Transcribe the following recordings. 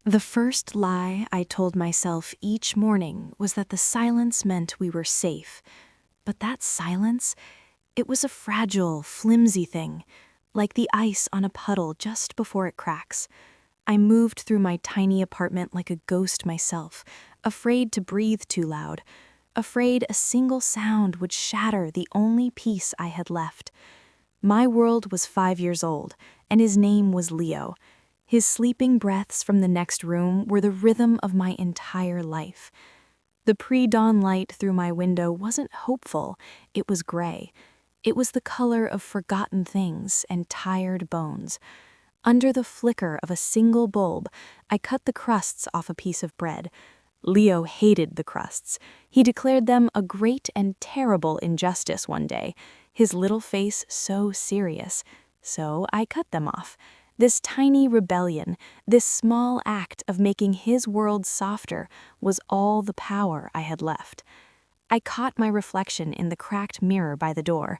The first lie I told myself each morning was that the silence meant we were safe. But that silence, it was a fragile, flimsy thing, like the ice on a puddle just before it cracks. I moved through my tiny apartment like a ghost myself, afraid to breathe too loud, afraid a single sound would shatter the only peace I had left. My world was 5 years old, and his name was Leo. His sleeping breaths from the next room were the rhythm of my entire life. The pre-dawn light through my window wasn't hopeful, it was gray. It was the color of forgotten things and tired bones. Under the flicker of a single bulb, I cut the crusts off a piece of bread. Leo hated the crusts. He declared them a great and terrible injustice one day, his little face so serious. So I cut them off. This tiny rebellion, this small act of making his world softer, was all the power I had left. I caught my reflection in the cracked mirror by the door.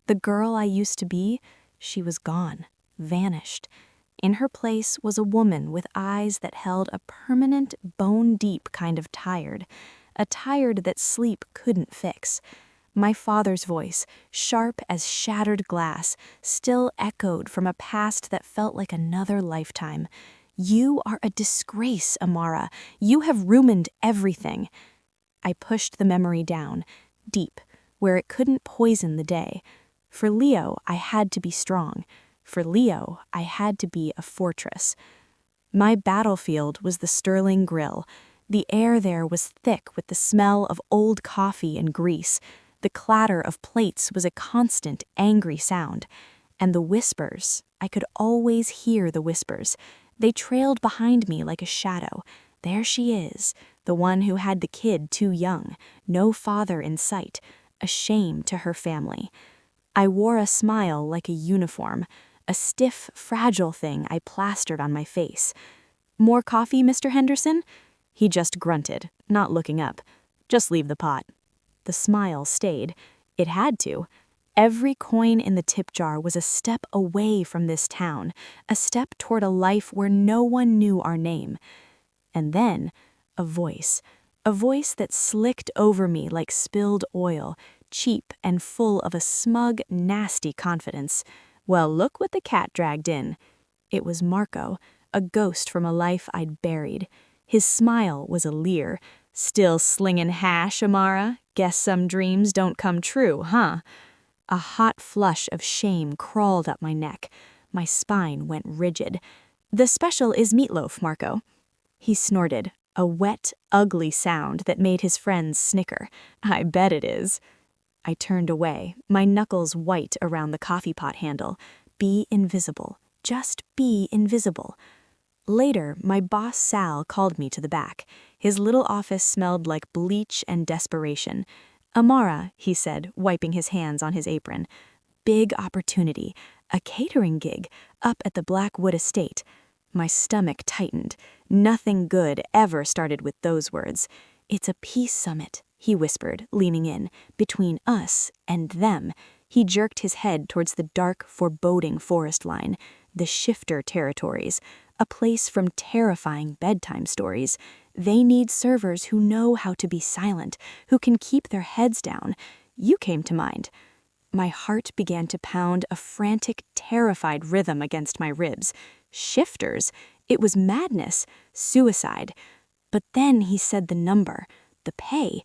The girl I used to be, she was gone, vanished. In her place was a woman with eyes that held a permanent, bone-deep kind of tired, a tired that sleep couldn't fix. My father's voice, sharp as shattered glass, still echoed from a past that felt like another lifetime. "You are a disgrace, Amara. You have ruined everything." I pushed the memory down, deep, where it couldn't poison the day. For Leo, I had to be strong. For Leo, I had to be a fortress. My battlefield was the Sterling Grill. The air there was thick with the smell of old coffee and grease. The clatter of plates was a constant, angry sound. And the whispers, I could always hear the whispers. They trailed behind me like a shadow. There she is, the one who had the kid too young, no father in sight, a shame to her family. I wore a smile like a uniform, a stiff, fragile thing I plastered on my face. "More coffee, Mr. Henderson?" He just grunted, not looking up. "Just leave the pot." The smile stayed. It had to. Every coin in the tip jar was a step away from this town, a step toward a life where no one knew our name. And then, a voice that slicked over me like spilled oil, cheap and full of a smug, nasty confidence. "Well, look what the cat dragged in." It was Marco, a ghost from a life I'd buried. His smile was a leer. "Still slingin' hash, Amara? Guess some dreams don't come true, huh?" A hot flush of shame crawled up my neck. My spine went rigid. "The special is meatloaf, Marco." He snorted, a wet, ugly sound that made his friends snicker. "I bet it is." I turned away, my knuckles white around the coffee pot handle. Be invisible. Just be invisible. Later, my boss Sal called me to the back. His little office smelled like bleach and desperation. "Amara," he said, wiping his hands on his apron. "Big opportunity. A catering gig, up at the Blackwood estate." My stomach tightened. Nothing good ever started with those words. "It's a peace summit," he whispered, leaning in, "between us and them." He jerked his head towards the dark, foreboding forest line, the shifter territories, a place from terrifying bedtime stories. They need servers who know how to be silent, who can keep their heads down. You came to mind. My heart began to pound a frantic, terrified rhythm against my ribs. Shifters? It was madness, suicide. But then he said the number, the pay.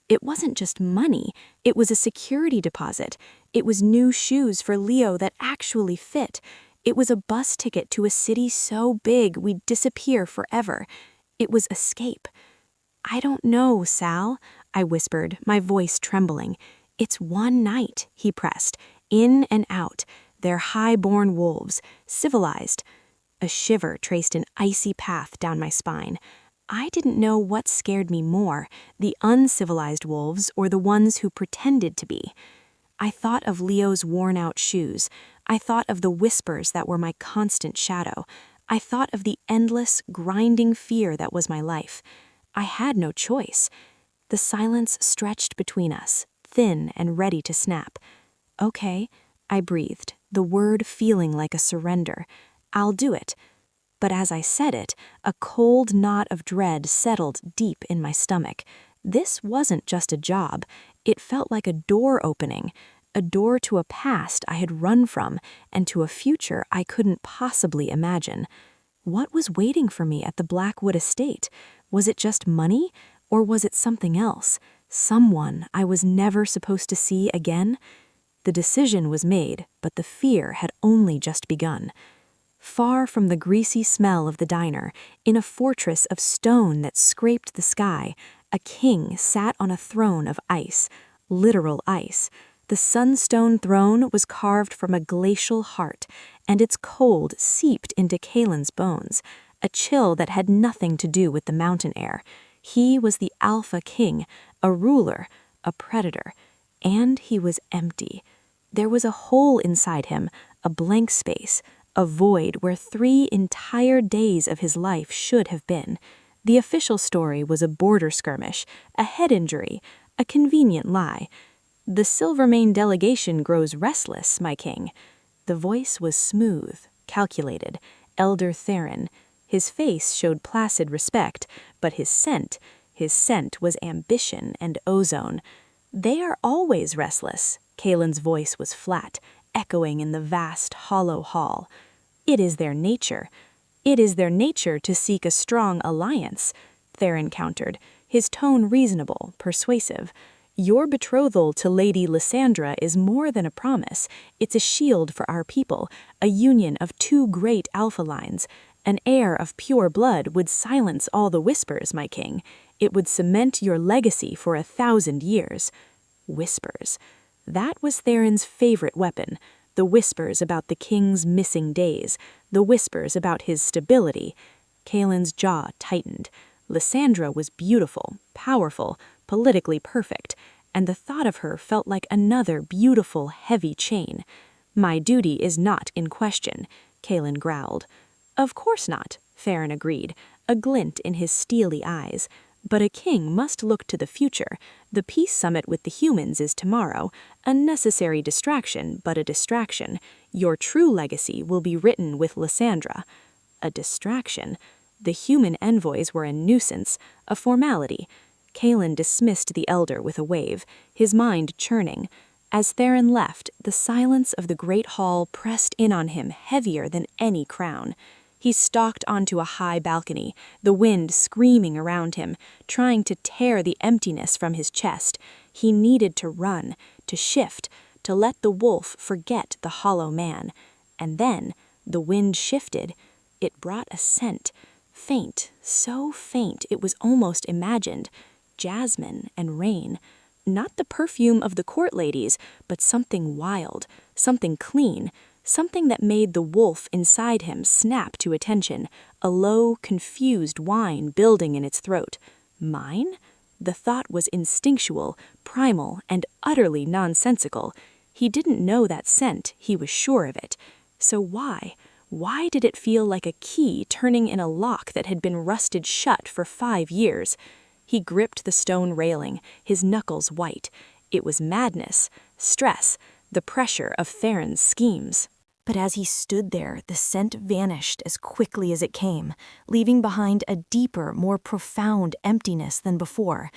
It wasn't just money, it was a security deposit. It was new shoes for Leo that actually fit. It was a bus ticket to a city so big we'd disappear forever. It was escape. "I don't know, Sal," I whispered, my voice trembling. "It's one night," he pressed. "In and out. They're high-born wolves, civilized." A shiver traced an icy path down my spine. I didn't know what scared me more, the uncivilized wolves or the ones who pretended to be. I thought of Leo's worn-out shoes. I thought of the whispers that were my constant shadow. I thought of the endless, grinding fear that was my life. I had no choice. The silence stretched between us, thin and ready to snap. "Okay," I breathed, the word feeling like a surrender. "I'll do it." But as I said it, a cold knot of dread settled deep in my stomach. This wasn't just a job. It felt like a door opening, a door to a past I had run from and to a future I couldn't possibly imagine. What was waiting for me at the Blackwood estate? Was it just money, or was it something else? Someone I was never supposed to see again? The decision was made, but the fear had only just begun. Far from the greasy smell of the diner, in a fortress of stone that scraped the sky, a king sat on a throne of ice, literal ice. The sunstone throne was carved from a glacial heart, and its cold seeped into Kaelen's bones, a chill that had nothing to do with the mountain air. He was the Alpha King, a ruler, a predator, and he was empty. There was a hole inside him, a blank space, a void where 3 entire days of his life should have been. The official story was a border skirmish, a head injury, a convenient lie. The Silvermane delegation grows restless, my king. The voice was smooth, calculated, Elder Theron. His face showed placid respect, but his scent was ambition and ozone. They are always restless. Kaelen's voice was flat, echoing in the vast, hollow hall. It is their nature. It is their nature to seek a strong alliance, Theron countered, his tone reasonable, persuasive. Your betrothal to Lady Lysandra is more than a promise. It's a shield for our people, a union of 2 great alpha lines. An heir of pure blood would silence all the whispers, my king. It would cement your legacy for 1,000 years. Whispers. That was Theron's favorite weapon. The whispers about the king's missing days. The whispers about his stability. Kaelen's jaw tightened. Lysandra was beautiful, powerful, politically perfect, and the thought of her felt like another beautiful, heavy chain. My duty is not in question, Kaelen growled. Of course not, Theron agreed, a glint in his steely eyes. But a king must look to the future. The peace summit with the humans is tomorrow, a necessary distraction, but a distraction. Your true legacy will be written with Lysandra. A distraction. The human envoys were a nuisance, a formality. Kaelen dismissed the elder with a wave, his mind churning. As Theron left, the silence of the great hall pressed in on him heavier than any crown. He stalked onto a high balcony, the wind screaming around him, trying to tear the emptiness from his chest. He needed to run, to shift, to let the wolf forget the hollow man. And then the wind shifted. It brought a scent, faint, so faint it was almost imagined. Jasmine and rain. Not the perfume of the court ladies, but something wild, something clean, something that made the wolf inside him snap to attention, a low, confused whine building in its throat. Mine? The thought was instinctual, primal, and utterly nonsensical. He didn't know that scent, he was sure of it. So why? Why did it feel like a key turning in a lock that had been rusted shut for 5 years? He gripped the stone railing, his knuckles white. It was madness, stress, the pressure of Theron's schemes. But as he stood there, the scent vanished as quickly as it came, leaving behind a deeper, more profound emptiness than before.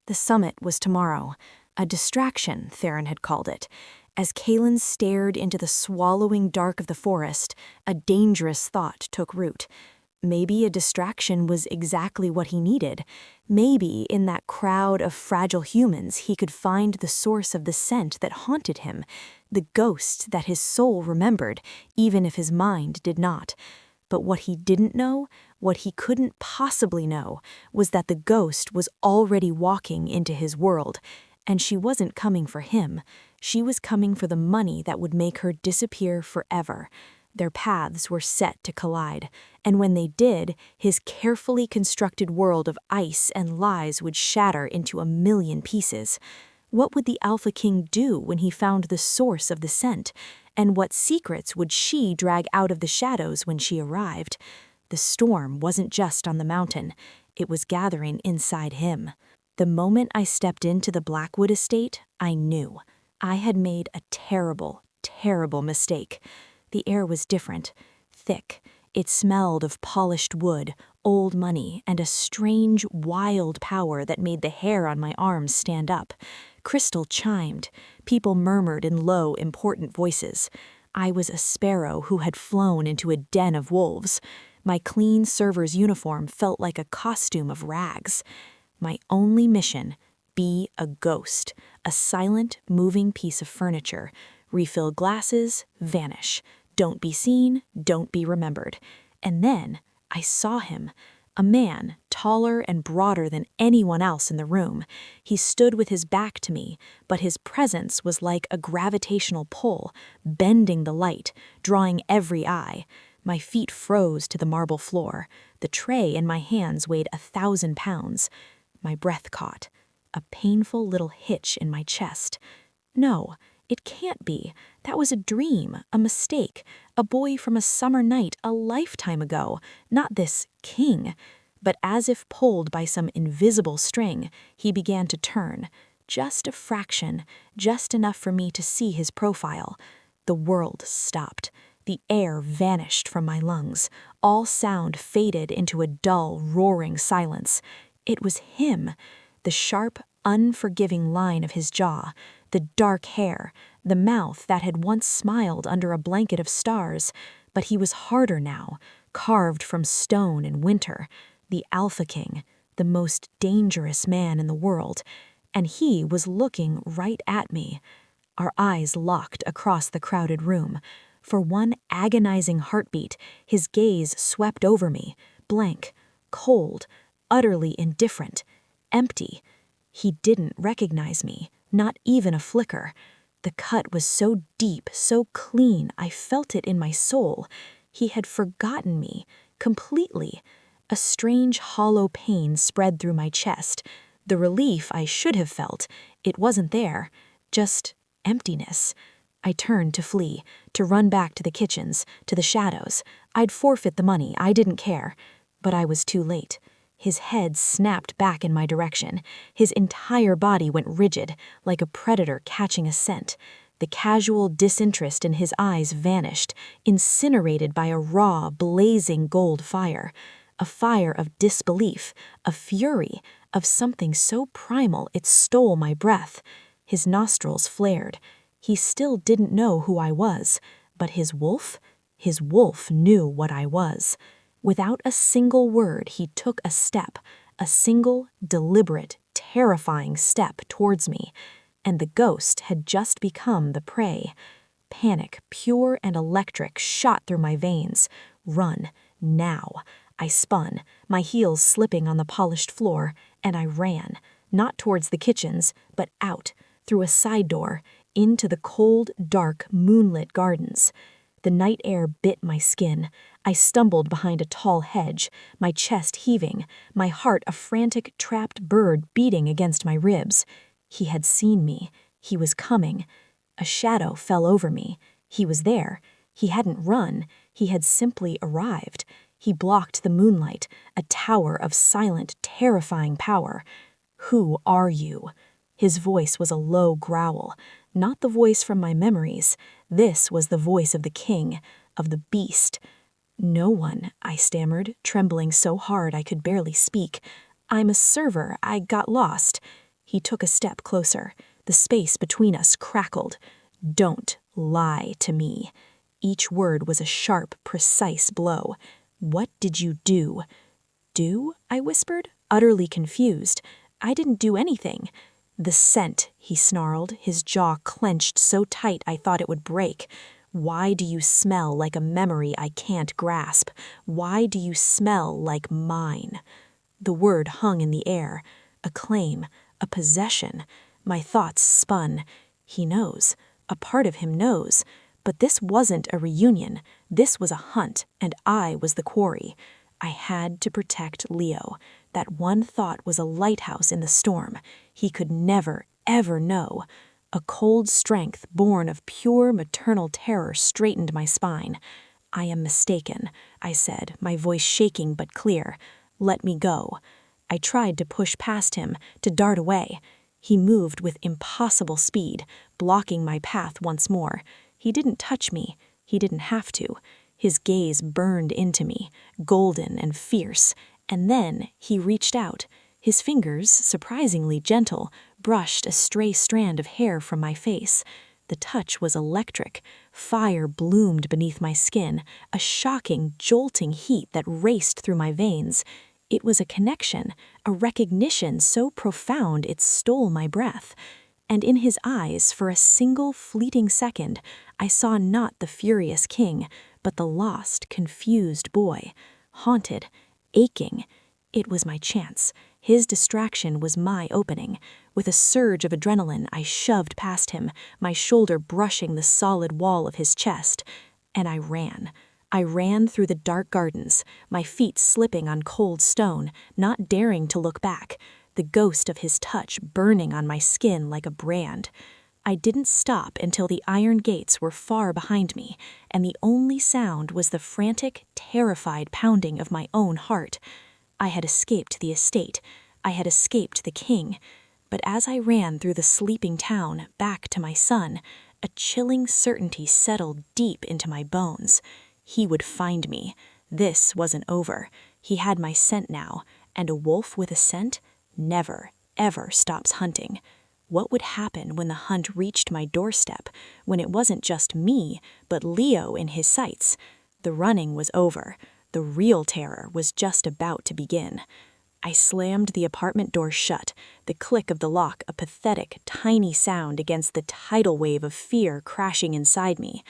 The summit was tomorrow. A distraction, Theron had called it. As Kaelen stared into the swallowing dark of the forest, a dangerous thought took root. Maybe a distraction was exactly what he needed. Maybe in that crowd of fragile humans he could find the source of the scent that haunted him, the ghost that his soul remembered, even if his mind did not. But what he didn't know, what he couldn't possibly know, was that the ghost was already walking into his world, and she wasn't coming for him. She was coming for the money that would make her disappear forever. Their paths were set to collide, and when they did, his carefully constructed world of ice and lies would shatter into 1,000,000 pieces. What would the Alpha King do when he found the source of the scent? And what secrets would she drag out of the shadows when she arrived? The storm wasn't just on the mountain. It was gathering inside him. The moment I stepped into the Blackwood estate, I knew. I had made a terrible, terrible mistake. The air was different, thick. It smelled of polished wood, old money, and a strange, wild power that made the hair on my arms stand up. Crystal chimed. People murmured in low, important voices. I was a sparrow who had flown into a den of wolves. My clean server's uniform felt like a costume of rags. My only mission: be a ghost, a silent, moving piece of furniture. Refill glasses, vanish. Don't be seen, don't be remembered. And then I saw him, a man taller and broader than anyone else in the room. He stood with his back to me, but his presence was like a gravitational pull, bending the light, drawing every eye. My feet froze to the marble floor. The tray in my hands weighed 1,000 pounds. My breath caught. A painful little hitch in my chest. No, it can't be. That was a dream, a mistake, a boy from a summer night a lifetime ago, not this king. But as if pulled by some invisible string, he began to turn. Just a fraction, just enough for me to see his profile. The world stopped. The air vanished from my lungs. All sound faded into a dull, roaring silence. It was him. The sharp, unforgiving line of his jaw, the dark hair, the mouth that had once smiled under a blanket of stars, but he was harder now, carved from stone in winter, the alphaking, the most dangerous man in the world, and he was looking right at me. Our eyes locked across the crowded room. For one agonizing heartbeat, his gaze swept over me, blank, cold, utterly indifferent, empty. He didn't recognize me, not even a flicker. The cut was so deep, so clean, I felt it in my soul. He had forgotten me, completely. A strange hollow pain spread through my chest. The relief I should have felt, it wasn't there. Just emptiness. I turned to flee, to run back to the kitchens, to the shadows. I'd forfeit the money, I didn't care. But I was too late. His head snapped back in my direction. His entire body went rigid, like a predator catching a scent. The casual disinterest in his eyes vanished, incinerated by a raw, blazing gold fire. A fire of disbelief, of fury, of something so primal it stole my breath. His nostrils flared. He still didn't know who I was, but his wolf knew what I was. Without a single word, he took a step, a single, deliberate, terrifying step towards me, and the ghost had just become the prey. Panic, pure and electric, shot through my veins. Run, now. I spun, my heels slipping on the polished floor, and I ran, not towards the kitchens, but out, through a side door, into the cold, dark, moonlit gardens. The night air bit my skin. I stumbled behind a tall hedge, my chest heaving, my heart a frantic, trapped bird beating against my ribs. He had seen me. He was coming. A shadow fell over me. He was there. He hadn't run. He had simply arrived. He blocked the moonlight, a tower of silent, terrifying power. Who are you? His voice was a low growl, not the voice from my memories. This was the voice of the king, of the beast. No one, I stammered, trembling so hard I could barely speak. I'm a server. I got lost. He took a step closer. The space between us crackled. Don't lie to me. Each word was a sharp, precise blow. What did you do? Do? I whispered, utterly confused. I didn't do anything. The scent, he snarled, his jaw clenched so tight I thought it would break. Why do you smell like a memory I can't grasp? Why do you smell like mine? The word hung in the air. A claim, a possession. My thoughts spun. He knows. A part of him knows. But this wasn't a reunion. This was a hunt, and I was the quarry. I had to protect Leo. That one thought was a lighthouse in the storm. He could never, ever know. A cold strength born of pure maternal terror straightened my spine. I am mistaken, I said, my voice shaking but clear. Let me go. I tried to push past him, to dart away. He moved with impossible speed, blocking my path once more. He didn't touch me. He didn't have to. His gaze burned into me, golden and fierce, and then he reached out. His fingers, surprisingly gentle, brushed a stray strand of hair from my face. The touch was electric. Fire bloomed beneath my skin, a shocking, jolting heat that raced through my veins. It was a connection, a recognition so profound it stole my breath. And in his eyes, for a single fleeting second, I saw not the furious king, but the lost, confused boy, haunted, aching. It was my chance. His distraction was my opening. With a surge of adrenaline, I shoved past him, my shoulder brushing the solid wall of his chest, and I ran. I ran through the dark gardens, my feet slipping on cold stone, not daring to look back, the ghost of his touch burning on my skin like a brand. I didn't stop until the iron gates were far behind me, and the only sound was the frantic, terrified pounding of my own heart. I had escaped the estate. I had escaped the king. But as I ran through the sleeping town back to my son, a chilling certainty settled deep into my bones. He would find me. This wasn't over. He had my scent now, and a wolf with a scent never, ever stops hunting. What would happen when the hunt reached my doorstep, when it wasn't just me, but Leo in his sights? The running was over. The real terror was just about to begin. I slammed the apartment door shut, the click of the lock a pathetic, tiny sound against the tidal wave of fear crashing inside me.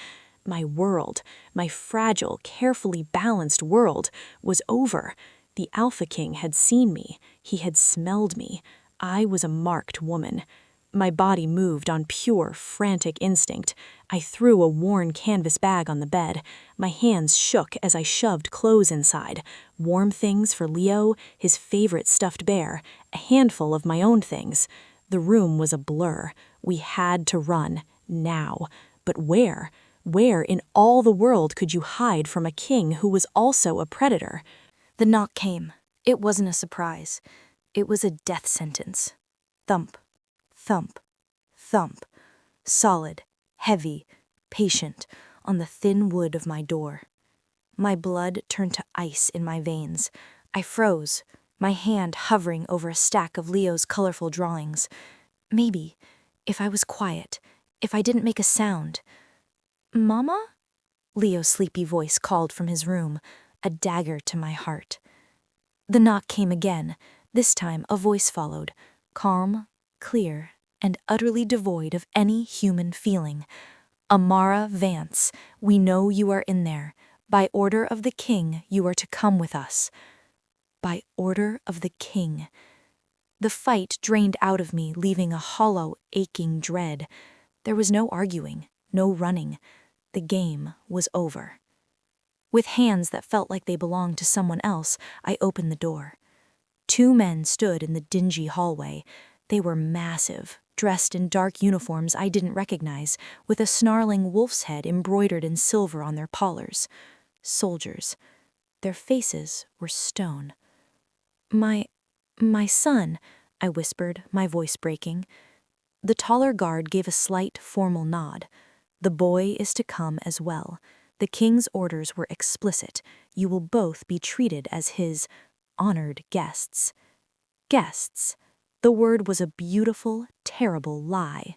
My world, my fragile, carefully balanced world, was over. The Alpha King had seen me. He had smelled me. I was a marked woman. My body moved on pure, frantic instinct. I threw a worn canvas bag on the bed. My hands shook as I shoved clothes inside. Warm things for Leo, his favorite stuffed bear, a handful of my own things. The room was a blur. We had to run, now. But where? Where in all the world could you hide from a king who was also a predator? The knock came. It wasn't a surprise. It was a death sentence. Thump, thump, thump. Solid, heavy, patient, on the thin wood of my door. My blood turned to ice in my veins. I froze, my hand hovering over a stack of Leo's colorful drawings. Maybe, if I was quiet, if I didn't make a sound. "Mama?" Leo's sleepy voice called from his room, a dagger to my heart. The knock came again. This time a voice followed, calm, clear, and utterly devoid of any human feeling. "Amara Vance, we know you are in there. By order of the king, you are to come with us." By order of the king. The fight drained out of me, leaving a hollow, aching dread. There was no arguing, no running. The game was over. With hands that felt like they belonged to someone else, I opened the door. 2 men stood in the dingy hallway. They were massive, dressed in dark uniforms I didn't recognize, with a snarling wolf's head embroidered in silver on their collars. Soldiers. Their faces were stone. My son," I whispered, my voice breaking. The taller guard gave a slight, formal nod. "The boy is to come as well. The king's orders were explicit. You will both be treated as his honored guests." Guests. The word was a beautiful, terrible lie.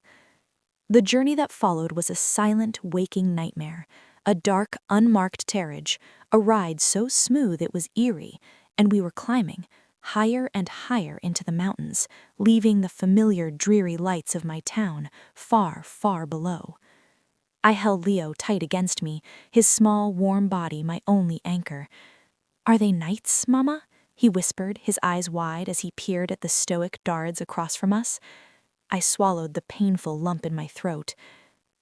The journey that followed was a silent, waking nightmare. A dark, unmarked terrage, a ride so smooth it was eerie, and we were climbing, higher and higher into the mountains, leaving the familiar, dreary lights of my town far, far below. I held Leo tight against me, his small, warm body my only anchor. "Are they knights, Mama?" he whispered, his eyes wide as he peered at the stoic dards across from us. I swallowed the painful lump in my throat.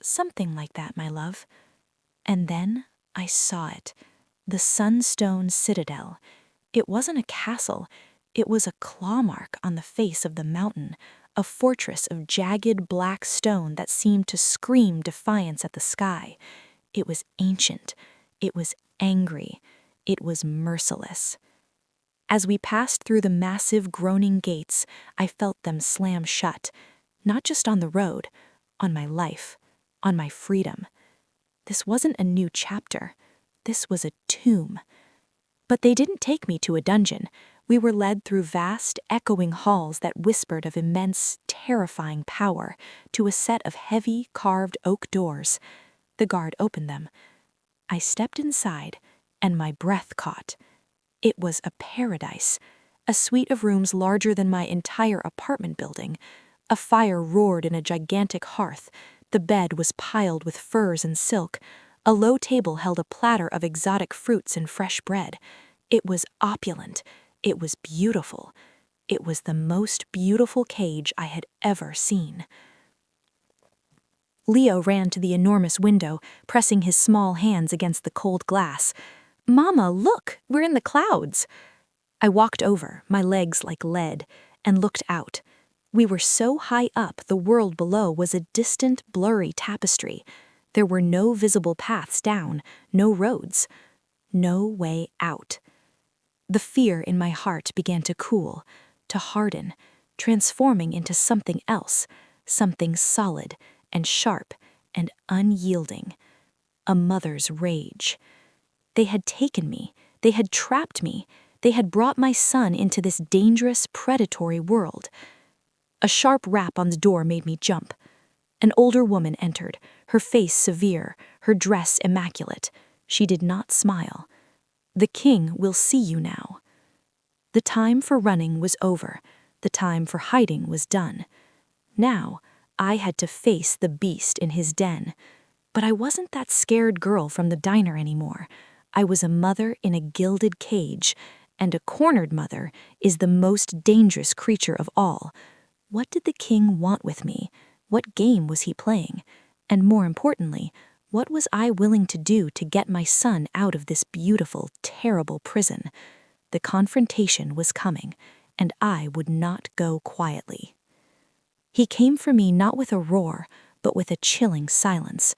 "Something like that, my love." And then I saw it. The Sunstone Citadel. It wasn't a castle. It was a claw mark on the face of the mountain, a fortress of jagged black stone that seemed to scream defiance at the sky. It was ancient. It was angry. It was merciless. As we passed through the massive groaning gates, I felt them slam shut, not just on the road, on my life, on my freedom. This wasn't a new chapter. this was a tomb. But they didn't take me to a dungeon. We were led through vast, echoing halls that whispered of immense, terrifying power to a set of heavy, carved oak doors. The guard opened them. I stepped inside, and my breath caught. It was a paradise, a suite of rooms larger than my entire apartment building. A fire roared in a gigantic hearth. The bed was piled with furs and silk. A low table held a platter of exotic fruits and fresh bread. It was opulent. It was beautiful. It was the most beautiful cage I had ever seen. Leo ran to the enormous window, pressing his small hands against the cold glass. "Mama, look, we're in the clouds." I walked over, my legs like lead, and looked out. We were so high up, the world below was a distant, blurry tapestry. There were no visible paths down, no roads, no way out. The fear in my heart began to cool, to harden, transforming into something else, something solid and sharp and unyielding. A mother's rage. They had taken me, they had trapped me, they had brought my son into this dangerous, predatory world. A sharp rap on the door made me jump. An older woman entered, her face severe, her dress immaculate. She did not smile. "The king will see you now." The time for running was over. The time for hiding was done. Now, I had to face the beast in his den. But I wasn't that scared girl from the diner anymore. I was a mother in a gilded cage, and a cornered mother is the most dangerous creature of all. What did the king want with me? What game was he playing? And more importantly, what was I willing to do to get my son out of this beautiful, terrible prison? The confrontation was coming, and I would not go quietly. He came for me not with a roar, but with a chilling silence.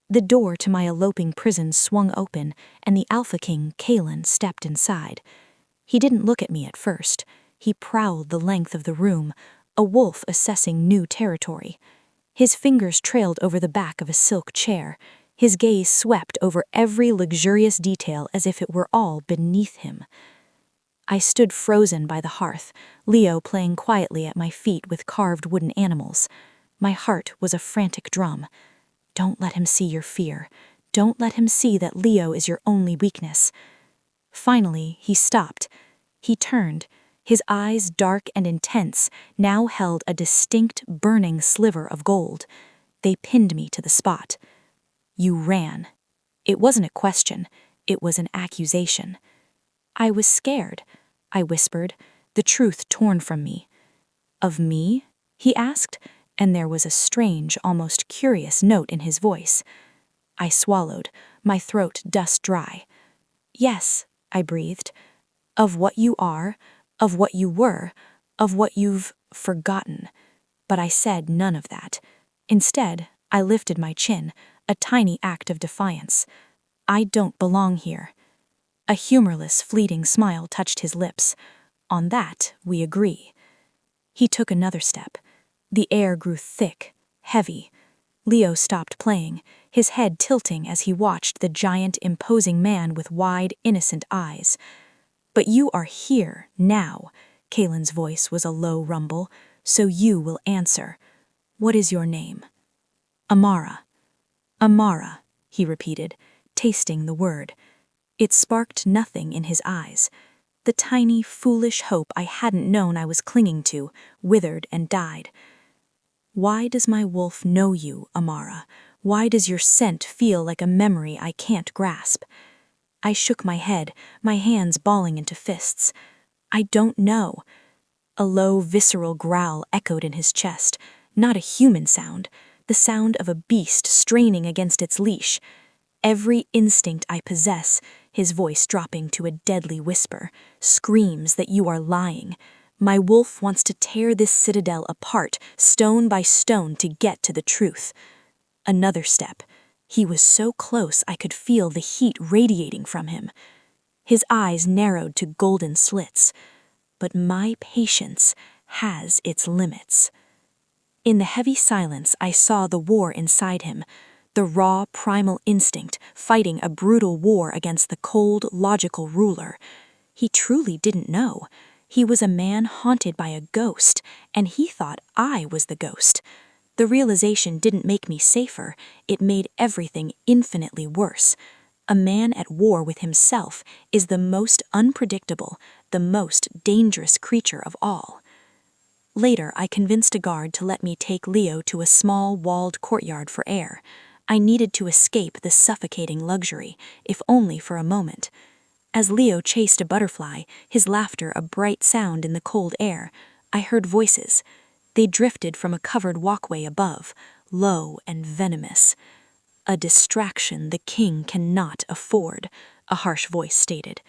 The door to my eloping prison swung open, and the Alpha King, Kaelen, stepped inside. He didn't look at me at first. He prowled the length of the room, a wolf assessing new territory. His fingers trailed over the back of a silk chair. His gaze swept over every luxurious detail as if it were all beneath him. I stood frozen by the hearth, Leo playing quietly at my feet with carved wooden animals. My heart was a frantic drum. Don't let him see your fear. Don't let him see that Leo is your only weakness. Finally, he stopped. He turned. His eyes, dark and intense, now held a distinct, burning sliver of gold. They pinned me to the spot. "You ran." It wasn't a question. It was an accusation. I was scared, I whispered, the truth torn from me. "Of me?" he asked, and there was a strange, almost curious note in his voice. I swallowed, my throat dust dry. "Yes," I breathed. "Of what you are, of what you were, of what you've forgotten." But I said none of that. Instead, I lifted my chin, a tiny act of defiance. "I don't belong here." A humorless, fleeting smile touched his lips. "On that, we agree." He took another step. The air grew thick, heavy. Leo stopped playing, his head tilting as he watched the giant, imposing man with wide, innocent eyes. "But you are here, now." Kaelen's voice was a low rumble. "So you will answer. What is your name?" "Amara." "Amara," he repeated, tasting the word. It sparked nothing in his eyes. The tiny, foolish hope I hadn't known I was clinging to withered and died. "Why does my wolf know you, Amara? Why does your scent feel like a memory I can't grasp?" I shook my head, my hands balling into fists. "I don't know." A low, visceral growl echoed in his chest, not a human sound, the sound of a beast straining against its leash. Every instinct I possess, his voice dropping to a deadly whisper, screams that you are lying. My wolf wants to tear this citadel apart, stone by stone, to get to the truth. Another step. He was so close I could feel the heat radiating from him. His eyes narrowed to golden slits. But my patience has its limits. In the heavy silence, I saw the war inside him. the raw, primal instinct fighting a brutal war against the cold, logical ruler. He truly didn't know. He was a man haunted by a ghost, and he thought I was the ghost. The realization didn't make me safer, it made everything infinitely worse. A man at war with himself is the most unpredictable, the most dangerous creature of all. Later, I convinced a guard to let me take Leo to a small, walled courtyard for air. I needed to escape the suffocating luxury, if only for a moment. As Leo chased a butterfly, his laughter a bright sound in the cold air, I heard voices. They drifted from a covered walkway above, low and venomous. "A distraction the king cannot afford," a harsh voice stated.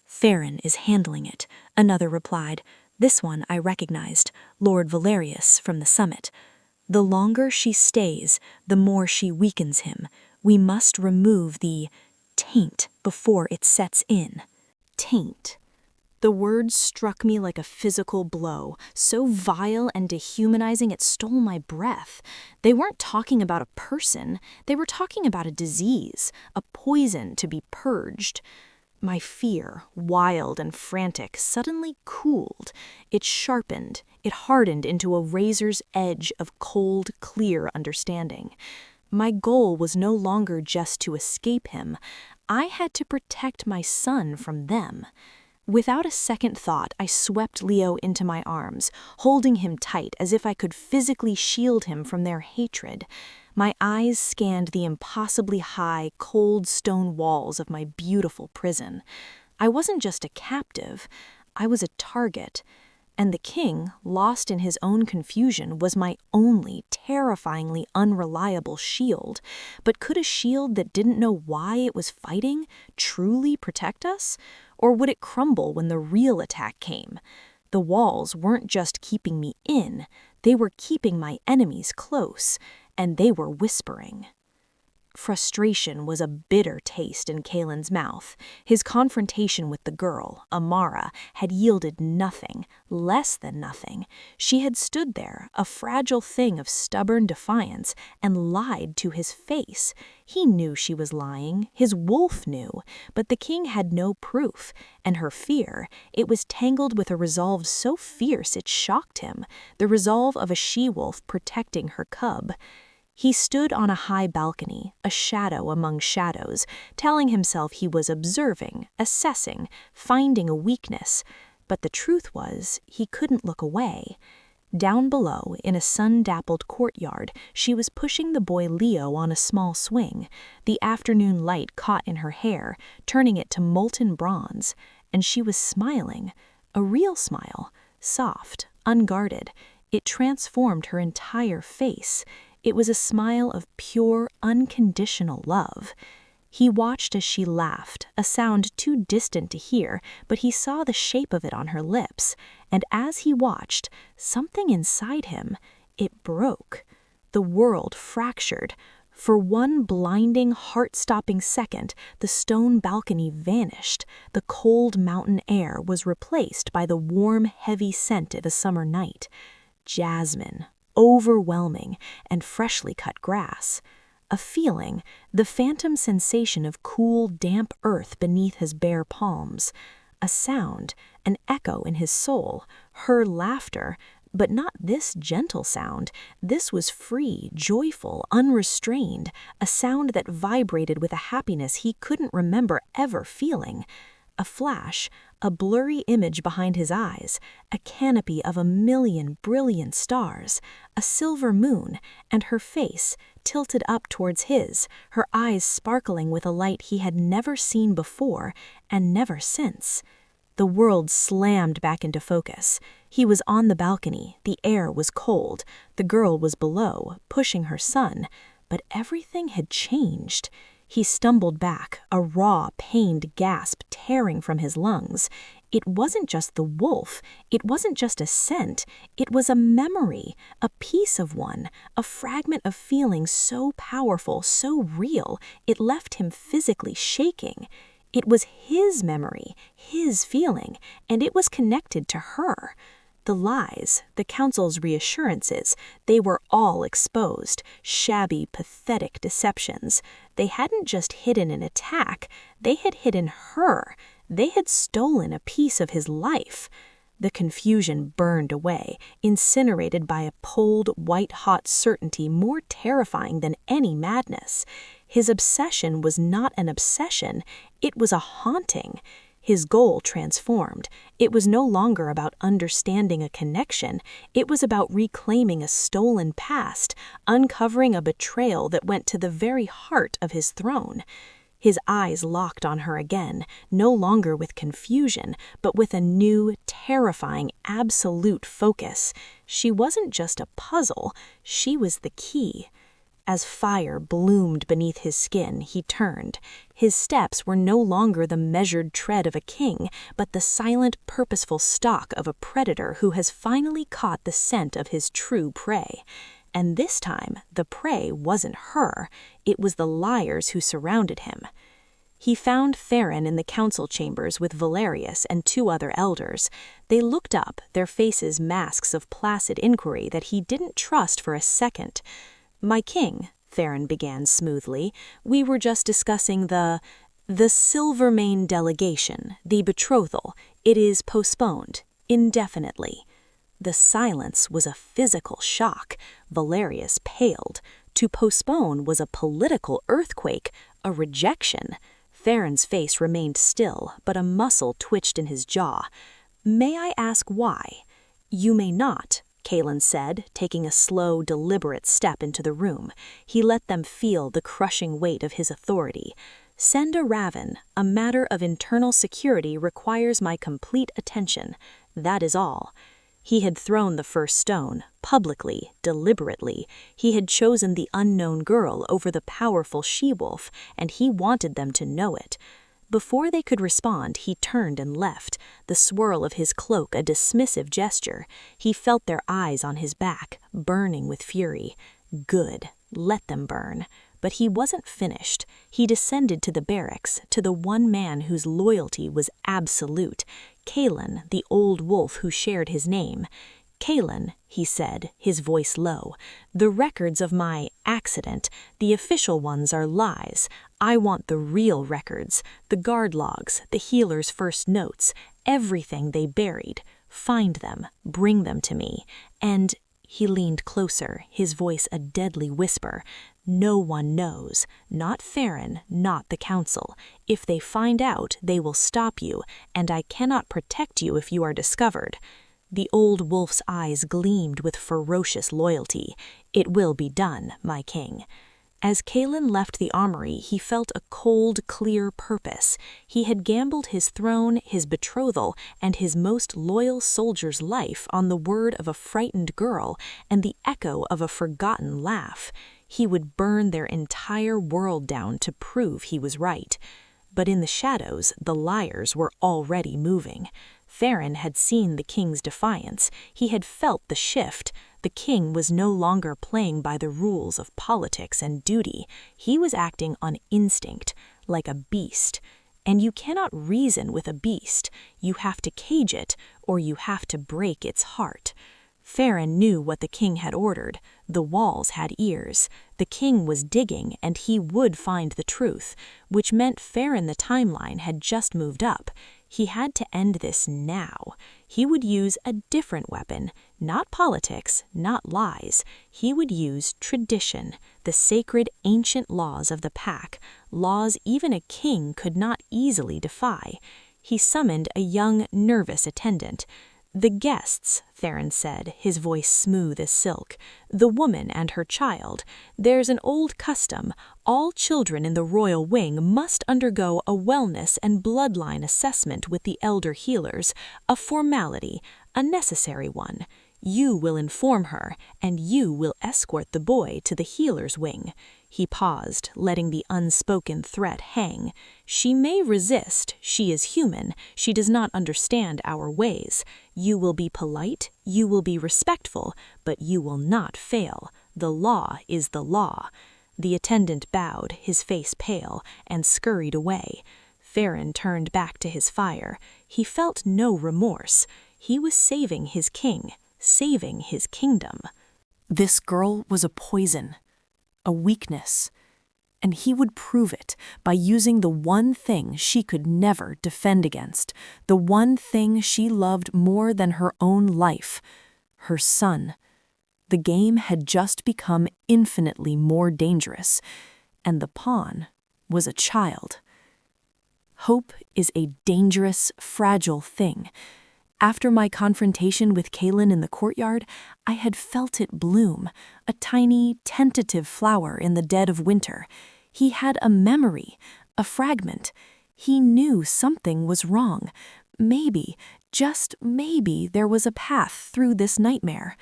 "Farron is handling it," another replied. This one I recognized, Lord Valerius from the summit. "The longer she stays, the more she weakens him. We must remove the taint before it sets in." Taint. The word struck me like a physical blow, so vile and dehumanizing it stole my breath. They weren't talking about a person, they were talking about a disease, a poison to be purged. My fear, wild and frantic, suddenly cooled. It sharpened, it hardened into a razor's edge of cold, clear understanding. My goal was no longer just to escape him. I had to protect my son from them. Without a second thought, I swept Leo into my arms, holding him tight as if I could physically shield him from their hatred. My eyes scanned the impossibly high, cold stone walls of my beautiful prison. I wasn't just a captive, I was a target. And the king, lost in his own confusion, was my only terrifyingly unreliable shield. But could a shield that didn't know why it was fighting truly protect us? Or would it crumble when the real attack came? The walls weren't just keeping me in, they were keeping my enemies close, and they were whispering. Frustration was a bitter taste in Kaelen's mouth. His confrontation with the girl, Amara, had yielded nothing, less than nothing. She had stood there, a fragile thing of stubborn defiance, and lied to his face. He knew she was lying, his wolf knew, but the king had no proof, and her fear, it was tangled with a resolve so fierce it shocked him, the resolve of a she-wolf protecting her cub. He stood on a high balcony, a shadow among shadows, telling himself he was observing, assessing, finding a weakness. But the truth was, he couldn't look away. Down below, in a sun-dappled courtyard, she was pushing the boy Leo on a small swing. The afternoon light caught in her hair, turning it to molten bronze, and she was smiling, a real smile, soft, unguarded. It transformed her entire face. It was a smile of pure, unconditional love. He watched as she laughed, a sound too distant to hear, but he saw the shape of it on her lips, and as he watched, something inside him, it broke. The world fractured. For one blinding, heart-stopping second, the stone balcony vanished. The cold mountain air was replaced by the warm, heavy scent of a summer night. Jasmine. Overwhelming, and freshly cut grass. A feeling, the phantom sensation of cool, damp earth beneath his bare palms. A sound, an echo in his soul, her laughter, but not this gentle sound. This was free, joyful, unrestrained, a sound that vibrated with a happiness he couldn't remember ever feeling. A flash, a blurry image behind his eyes, a canopy of 1,000,000 brilliant stars, a silver moon, and her face, tilted up towards his, her eyes sparkling with a light he had never seen before and never since. The world slammed back into focus. He was on the balcony, the air was cold, the girl was below, pushing her son, but everything had changed. He stumbled back, a raw, pained gasp tearing from his lungs. It wasn't just the wolf, it wasn't just a scent, it was a memory, a piece of one, a fragment of feeling so powerful, so real, it left him physically shaking. It was his memory, his feeling, and it was connected to her. The lies, the council's reassurances, they were all exposed, shabby, pathetic deceptions. They hadn't just hidden an attack, they had hidden her. They had stolen a piece of his life. The confusion burned away, incinerated by a cold, white-hot certainty more terrifying than any madness. His obsession was not an obsession, it was a haunting. His goal transformed. It was no longer about understanding a connection. It was about reclaiming a stolen past, uncovering a betrayal that went to the very heart of his throne. His eyes locked on her again, no longer with confusion, but with a new, terrifying, absolute focus. She wasn't just a puzzle, she was the key. As fire bloomed beneath his skin, he turned. His steps were no longer the measured tread of a king, but the silent, purposeful stalk of a predator who has finally caught the scent of his true prey. And this time, the prey wasn't her, it was the liars who surrounded him. He found Theron in the council chambers with Valerius and 2 other elders. They looked up, their faces masks of placid inquiry that he didn't trust for a second. "My king," Theron began smoothly, "we were just discussing the Silvermane delegation, the betrothal. It is postponed, indefinitely." The silence was a physical shock. Valerius paled. To postpone was a political earthquake, a rejection. Theron's face remained still, but a muscle twitched in his jaw. "May I ask why?" "You may not," Kaelen said, taking a slow, deliberate step into the room. He let them feel the crushing weight of his authority. "Send a raven. A matter of internal security requires my complete attention. That is all." He had thrown the first stone, publicly, deliberately. He had chosen the unknown girl over the powerful she-wolf, and he wanted them to know it. Before they could respond, he turned and left, the swirl of his cloak a dismissive gesture. He felt their eyes on his back, burning with fury. Good, let them burn. But he wasn't finished. He descended to the barracks, to the one man whose loyalty was absolute, Kaelen, the old wolf who shared his name. "Kaelen," he said, his voice low, "the records of my accident, the official ones are lies. I want the real records, the guard logs, the healer's first notes, everything they buried. Find them, bring them to me, and..." He leaned closer, his voice a deadly whisper. "No one knows, not Theron, not the council. If they find out, they will stop you, and I cannot protect you if you are discovered." The old wolf's eyes gleamed with ferocious loyalty. "It will be done, my king." As Kaelen left the armory, he felt a cold, clear purpose. He had gambled his throne, his betrothal, and his most loyal soldier's life on the word of a frightened girl and the echo of a forgotten laugh. He would burn their entire world down to prove he was right. But in the shadows, the liars were already moving. Theron had seen the king's defiance. He had felt the shift. The king was no longer playing by the rules of politics and duty. He was acting on instinct, like a beast. And you cannot reason with a beast. You have to cage it, or you have to break its heart. Theron knew what the king had ordered. The walls had ears. The king was digging, and he would find the truth, which meant Theron the timeline had just moved up. He had to end this now. He would use a different weapon, not politics, not lies. He would use tradition, the sacred ancient laws of the pack, laws even a king could not easily defy. He summoned a young, nervous attendant. "The guests," Theron said, his voice smooth as silk, "the woman and her child. There's an old custom. All children in the royal wing must undergo a wellness and bloodline assessment with the elder healers, a formality, a necessary one. You will inform her, and you will escort the boy to the healer's wing." He paused, letting the unspoken threat hang. "She may resist. She is human. She does not understand our ways. You will be polite, you will be respectful, but you will not fail. The law is the law." The attendant bowed, his face pale, and scurried away. Theron turned back to his fire. He felt no remorse. He was saving his king, saving his kingdom. This girl was a poison, a weakness, and he would prove it by using the one thing she could never defend against, the one thing she loved more than her own life, her son. The game had just become infinitely more dangerous, and the pawn was a child. Hope is a dangerous, fragile thing. After my confrontation with Kaelen in the courtyard, I had felt it bloom, a tiny, tentative flower in the dead of winter. He had a memory, a fragment. He knew something was wrong. Maybe, just maybe, there was a path through this nightmare.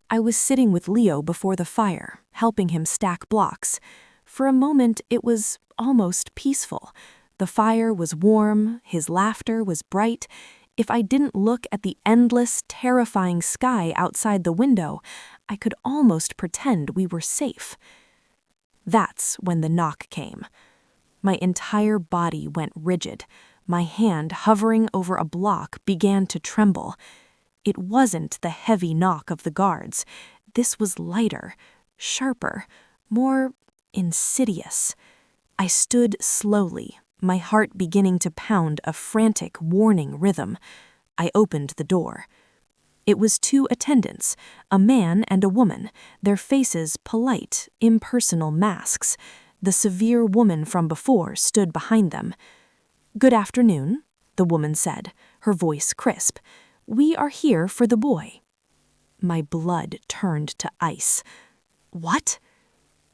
I was sitting with Leo before the fire, helping him stack blocks. For a moment, it was almost peaceful. The fire was warm, his laughter was bright. If I didn't look at the endless, terrifying sky outside the window, I could almost pretend we were safe. That's when the knock came. My entire body went rigid. My hand, hovering over a block, began to tremble. It wasn't the heavy knock of the guards. This was lighter, sharper, more insidious. I stood slowly, my heart beginning to pound a frantic, warning rhythm. I opened the door. It was two attendants, a man and a woman, their faces polite, impersonal masks. The severe woman from before stood behind them. "Good afternoon," the woman said, her voice crisp. "We are here for the boy." My blood turned to ice. "What?"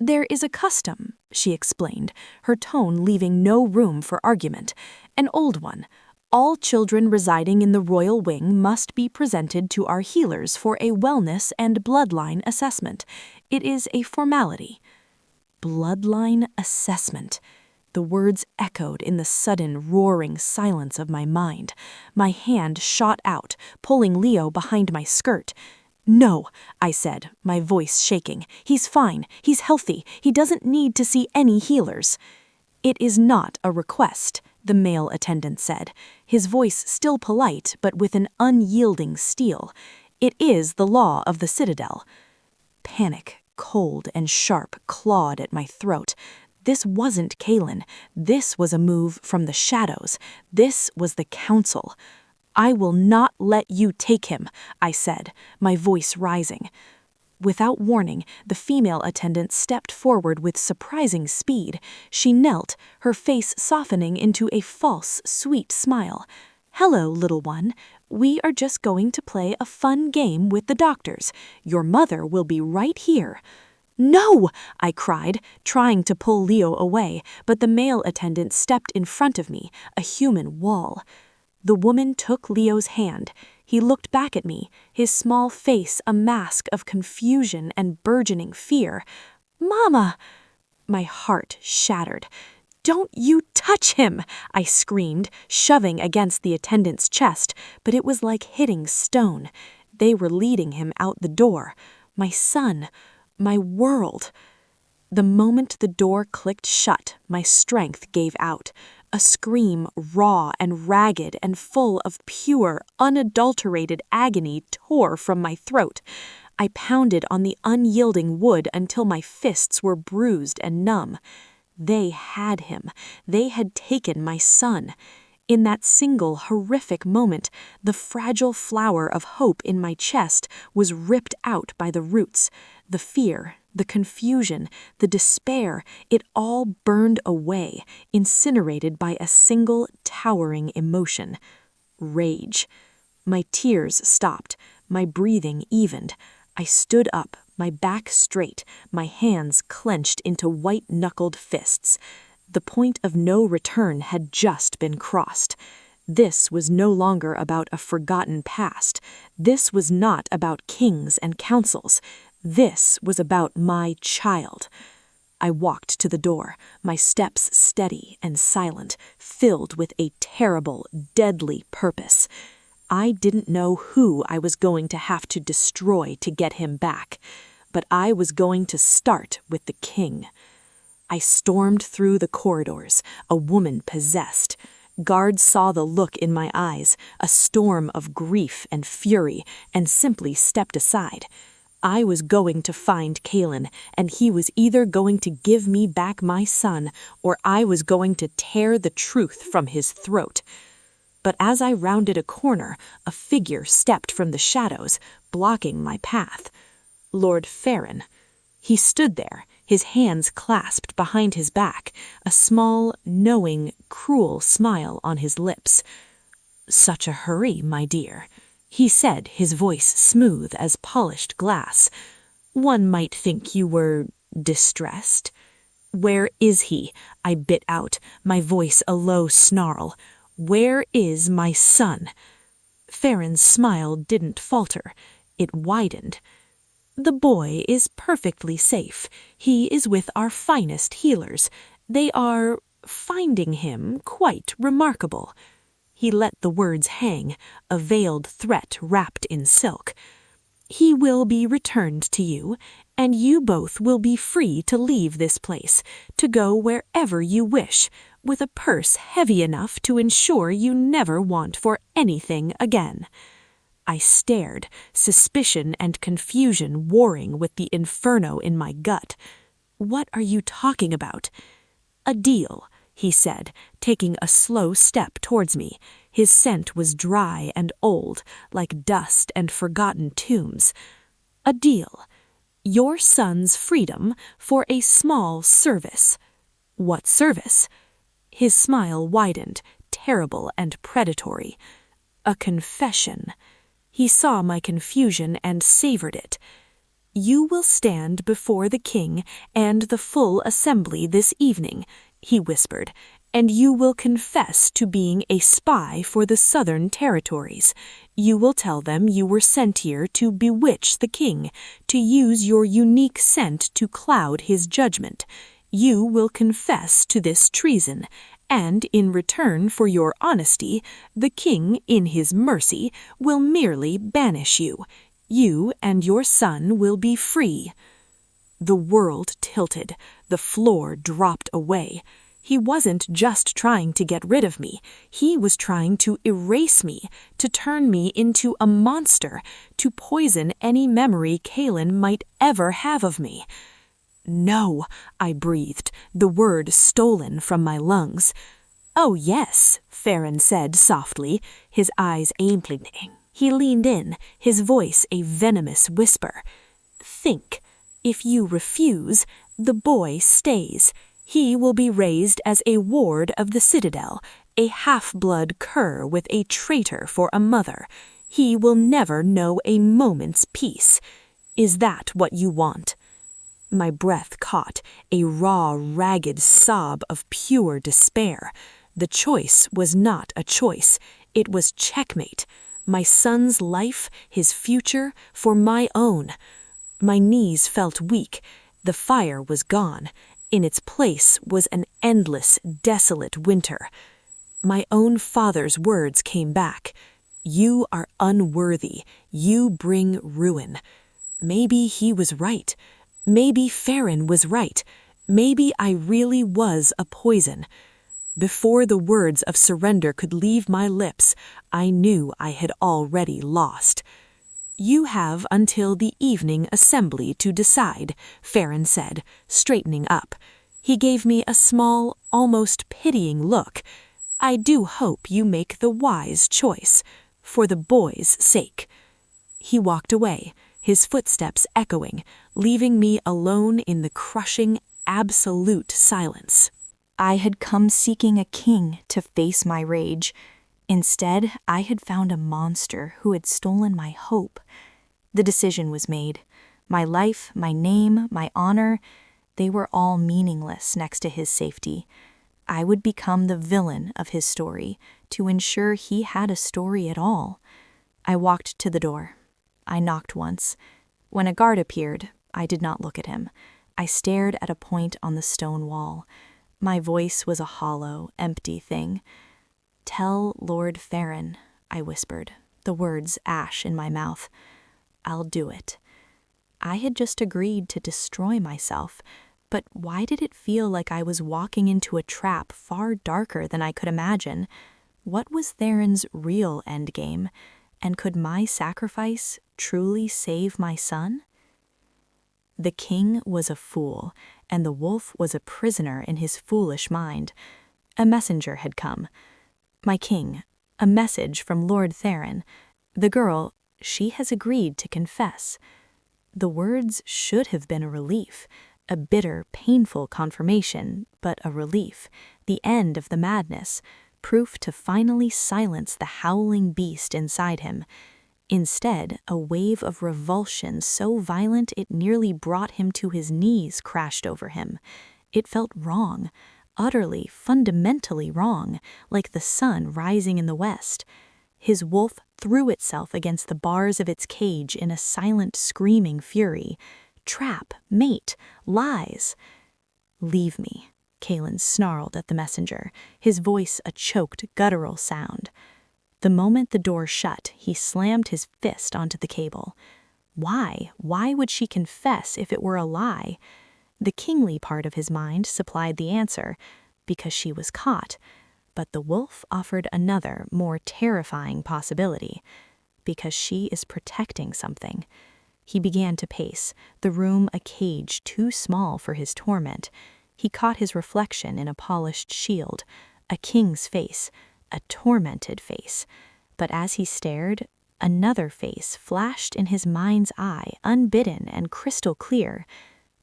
"There is a custom," she explained, her tone leaving no room for argument. "An old one. All children residing in the royal wing must be presented to our healers for a wellness and bloodline assessment. It is a formality." Bloodline assessment. The words echoed in the sudden, roaring silence of my mind. My hand shot out, pulling Leo behind my skirt. "No," I said, my voice shaking. "He's fine. He's healthy. He doesn't need to see any healers." "It is not a request," the male attendant said, his voice still polite but with an unyielding steel. "It is the law of the Citadel." Panic, cold and sharp, clawed at my throat. This wasn't Kaelen. This was a move from the shadows. This was the council. "I will not let you take him," I said, my voice rising. Without warning, the female attendant stepped forward with surprising speed. She knelt, her face softening into a false, sweet smile. "Hello, little one. We are just going to play a fun game with the doctors. Your mother will be right here." "No!" I cried, trying to pull Leo away, but the male attendant stepped in front of me, a human wall. The woman took Leo's hand. He looked back at me, his small face a mask of confusion and burgeoning fear. "Mama!" My heart shattered. "Don't you touch him!" I screamed, shoving against the attendant's chest, but it was like hitting stone. They were leading him out the door. My son, my world. The moment the door clicked shut, my strength gave out. A scream, raw and ragged and full of pure, unadulterated agony, tore from my throat. I pounded on the unyielding wood until my fists were bruised and numb. They had him. They had taken my son. In that single horrific moment, the fragile flower of hope in my chest was ripped out by the roots. The fear, the confusion, the despair, it all burned away, incinerated by a single towering emotion: rage. My tears stopped, my breathing evened. I stood up, my back straight, my hands clenched into white-knuckled fists. The point of no return had just been crossed. This was no longer about a forgotten past. This was not about kings and councils. This was about my child. I walked to the door, my steps steady and silent, filled with a terrible, deadly purpose. I didn't know who I was going to have to destroy to get him back, but I was going to start with the king. I stormed through the corridors, a woman possessed. Guards saw the look in my eyes, a storm of grief and fury, and simply stepped aside. I was going to find Kaelen, and he was either going to give me back my son, or I was going to tear the truth from his throat. But as I rounded a corner, a figure stepped from the shadows, blocking my path. Lord Farron. He stood there, his hands clasped behind his back, a small, knowing, cruel smile on his lips. "Such a hurry, my dear," he said, his voice smooth as polished glass. "One might think you were distressed." "Where is he?" I bit out, my voice a low snarl. "Where is my son?" Farron's smile didn't falter. It widened. "The boy is perfectly safe. He is with our finest healers. They are finding him quite remarkable." He let the words hang, a veiled threat wrapped in silk. "He will be returned to you, and you both will be free to leave this place, to go wherever you wish, with a purse heavy enough to ensure you never want for anything again." I stared, suspicion and confusion warring with the inferno in my gut. "What are you talking about?" "A deal," he said, taking a slow step towards me. His scent was dry and old, like dust and forgotten tombs. "A deal. Your son's freedom for a small service." "What service?" His smile widened, terrible and predatory. "A confession." He saw my confusion and savored it. "You will stand before the king and the full assembly this evening," he whispered, "and you will confess to being a spy for the southern territories. You will tell them you were sent here to bewitch the king, to use your unique scent to cloud his judgment. You will confess to this treason, and in return for your honesty, the king, in his mercy, will merely banish you. You and your son will be free." The world tilted. The floor dropped away. He wasn't just trying to get rid of me. He was trying to erase me, to turn me into a monster, to poison any memory Kaelen might ever have of me. "No," I breathed, the word stolen from my lungs. "Oh, yes," Farron said softly, his eyes blinking. He leaned in, his voice a venomous whisper. "Think. If you refuse, the boy stays. He will be raised as a ward of the citadel, a half-blood cur with a traitor for a mother. He will never know a moment's peace. Is that what you want?" My breath caught, a raw, ragged sob of pure despair. The choice was not a choice. It was checkmate. My son's life, his future, for my own. My knees felt weak. The fire was gone. In its place was an endless, desolate winter. My own father's words came back. "You are unworthy. You bring ruin." Maybe he was right. Maybe Farron was right. Maybe I really was a poison. Before the words of surrender could leave my lips, I knew I had already lost. "You have until the evening assembly to decide," Farron said, straightening up. He gave me a small, almost pitying look. "I do hope you make the wise choice, for the boy's sake." He walked away, his footsteps echoing, leaving me alone in the crushing, absolute silence. I had come seeking a king to face my rage. Instead, I had found a monster who had stolen my hope. The decision was made. My life, my name, my honor, they were all meaningless next to his safety. I would become the villain of his story to ensure he had a story at all. I walked to the door. I knocked once. When a guard appeared, I did not look at him. I stared at a point on the stone wall. My voice was a hollow, empty thing. "Tell Lord Farron," I whispered, the words ash in my mouth. "I'll do it." I had just agreed to destroy myself, But why did it feel like I was walking into a trap far darker than I could imagine? What was Theron's real endgame? And could my sacrifice truly save my son? The king was a fool, and the wolf was a prisoner in his foolish mind. A messenger had come. My king, a message from Lord Theron. The girl, she has agreed to confess. The words should have been a relief, a bitter, painful confirmation, but a relief, the end of the madness, proof to finally silence the howling beast inside him. Instead, a wave of revulsion so violent it nearly brought him to his knees crashed over him. It felt wrong, utterly, fundamentally wrong, like the sun rising in the west. His wolf threw itself against the bars of its cage in a silent, screaming fury. Trap, mate, lies. "Leave me," Kaelen snarled at the messenger, his voice a choked, guttural sound. The moment the door shut, he slammed his fist onto the cable. Why? Why would she confess if it were a lie? The kingly part of his mind supplied the answer, because she was caught. But the wolf offered another, more terrifying possibility, because she is protecting something. He began to pace, the room a cage too small for his torment. He caught his reflection in a polished shield, a king's face, a tormented face. But as he stared, another face flashed in his mind's eye, unbidden and crystal clear.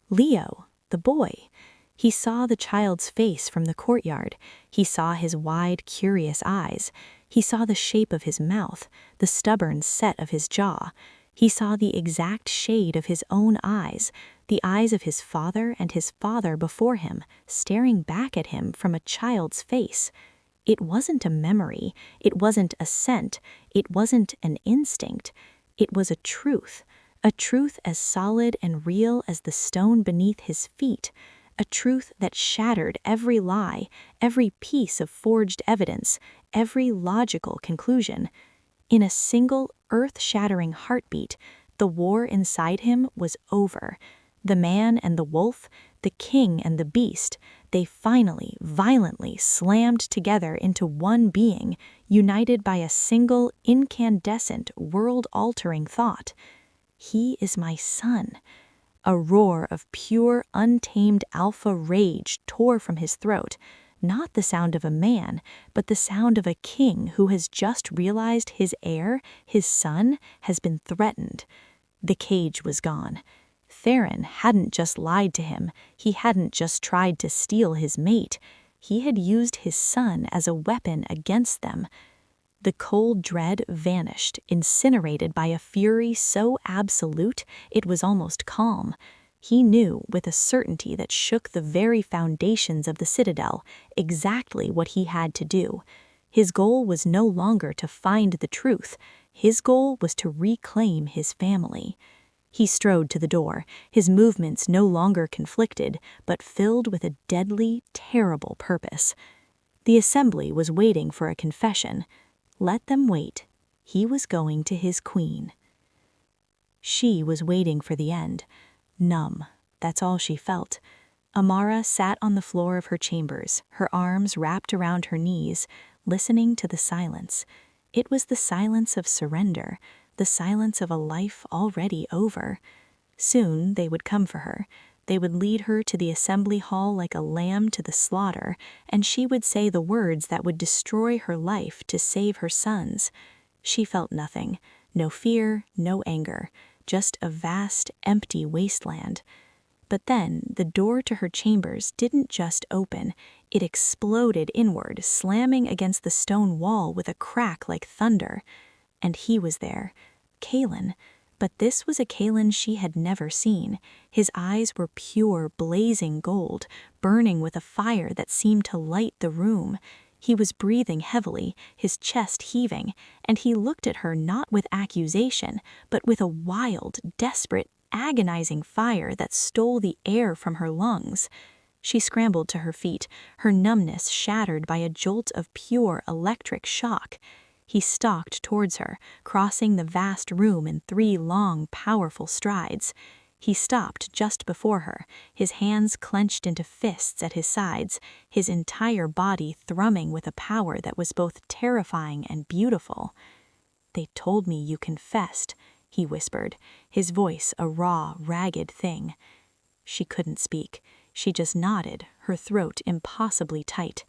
Leo, the boy. He saw the child's face from the courtyard. He saw his wide, curious eyes. He saw the shape of his mouth, the stubborn set of his jaw. He saw the exact shade of his own eyes, the eyes of his father and his father before him, staring back at him from a child's face. It wasn't a memory, it wasn't a scent, it wasn't an instinct. It was a truth as solid and real as the stone beneath his feet, a truth that shattered every lie, every piece of forged evidence, every logical conclusion. In a single earth-shattering heartbeat, the war inside him was over. The man and the wolf, the king and the beast, they finally, violently slammed together into one being, united by a single, incandescent, world-altering thought. He is my son. A roar of pure, untamed alpha rage tore from his throat, not the sound of a man, but the sound of a king who has just realized his heir, his son, has been threatened. The cage was gone. Theron hadn't just lied to him, he hadn't just tried to steal his mate, he had used his son as a weapon against them. The cold dread vanished, incinerated by a fury so absolute it was almost calm. He knew, with a certainty that shook the very foundations of the citadel, exactly what he had to do. His goal was no longer to find the truth, his goal was to reclaim his family. He strode to the door, his movements no longer conflicted, but filled with a deadly, terrible purpose. The assembly was waiting for a confession. Let them wait. He was going to his queen. She was waiting for the end. Numb, that's all she felt. Amara sat on the floor of her chambers, her arms wrapped around her knees, listening to the silence. It was the silence of surrender, the silence of a life already over. Soon they would come for her. They would lead her to the assembly hall like a lamb to the slaughter, and she would say the words that would destroy her life to save her sons. She felt nothing, no fear, no anger, just a vast, empty wasteland. But then the door to her chambers didn't just open, it exploded inward, slamming against the stone wall with a crack like thunder. And he was there, Kaelen. But this was a Kaelen she had never seen. His eyes were pure, blazing gold, burning with a fire that seemed to light the room. He was breathing heavily, his chest heaving, and he looked at her not with accusation, but with a wild, desperate, agonizing fire that stole the air from her lungs. She scrambled to her feet, her numbness shattered by a jolt of pure electric shock. He stalked towards her, crossing the vast room in 3 long, powerful strides. He stopped just before her, his hands clenched into fists at his sides, his entire body thrumming with a power that was both terrifying and beautiful. "They told me you confessed," he whispered, his voice a raw, ragged thing. She couldn't speak. She just nodded, her throat impossibly tight.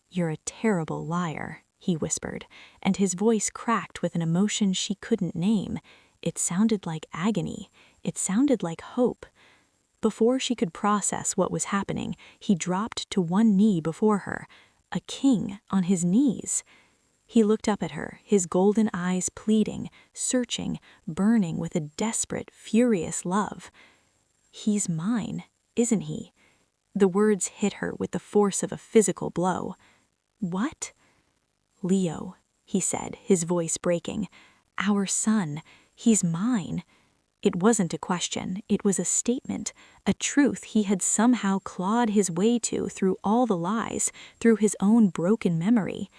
"You're a terrible liar," he whispered, and his voice cracked with an emotion she couldn't name. It sounded like agony. It sounded like hope. Before she could process what was happening, he dropped to one knee before her, a king on his knees. He looked up at her, his golden eyes pleading, searching, burning with a desperate, furious love. "He's mine, isn't he?" The words hit her with the force of a physical blow. "What?" "Leo," he said, his voice breaking. "Our son. He's mine." It wasn't a question, it was a statement, a truth he had somehow clawed his way to through all the lies, through his own broken memory.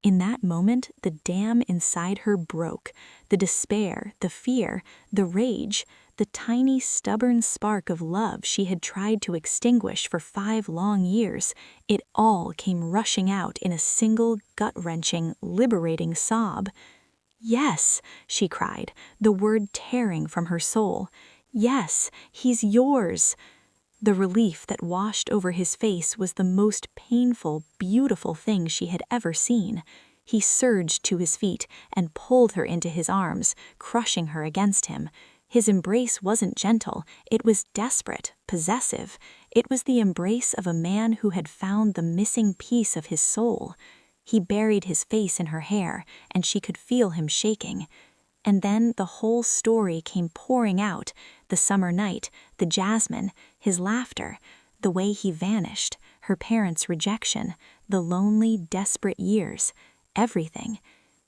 In that moment, the dam inside her broke. The despair, the fear, the rage, the tiny, stubborn spark of love she had tried to extinguish for 5 long years, it all came rushing out in a single, gut-wrenching, liberating sob. "Yes," she cried, the word tearing from her soul. "Yes, he's yours." The relief that washed over his face was the most painful, beautiful thing she had ever seen. He surged to his feet and pulled her into his arms, crushing her against him. His embrace wasn't gentle, it was desperate, possessive. It was the embrace of a man who had found the missing piece of his soul. He buried his face in her hair, and she could feel him shaking. And then the whole story came pouring out, the summer night, the jasmine, his laughter, the way he vanished, her parents' rejection, the lonely, desperate years, everything.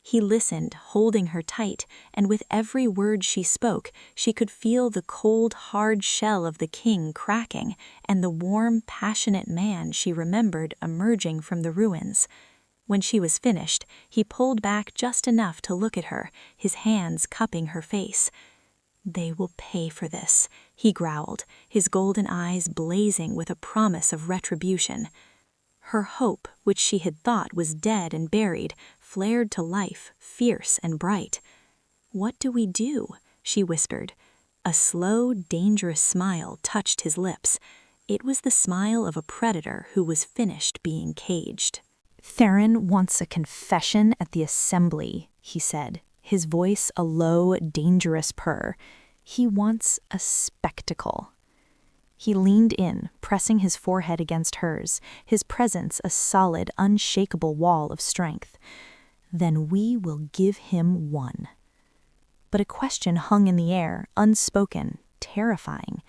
He listened, holding her tight, and with every word she spoke, she could feel the cold, hard shell of the king cracking, and the warm, passionate man she remembered emerging from the ruins. When she was finished, he pulled back just enough to look at her, his hands cupping her face. "They will pay for this," he growled, his golden eyes blazing with a promise of retribution. Her hope, which she had thought was dead and buried, flared to life, fierce and bright. "What do we do?" she whispered. A slow, dangerous smile touched his lips. It was the smile of a predator who was finished being caged. "Theron wants a confession at the assembly," he said, his voice a low, dangerous purr. "He wants a spectacle." He leaned in, pressing his forehead against hers, his presence a solid, unshakable wall of strength. "Then we will give him one." But a question hung in the air, unspoken, terrifying.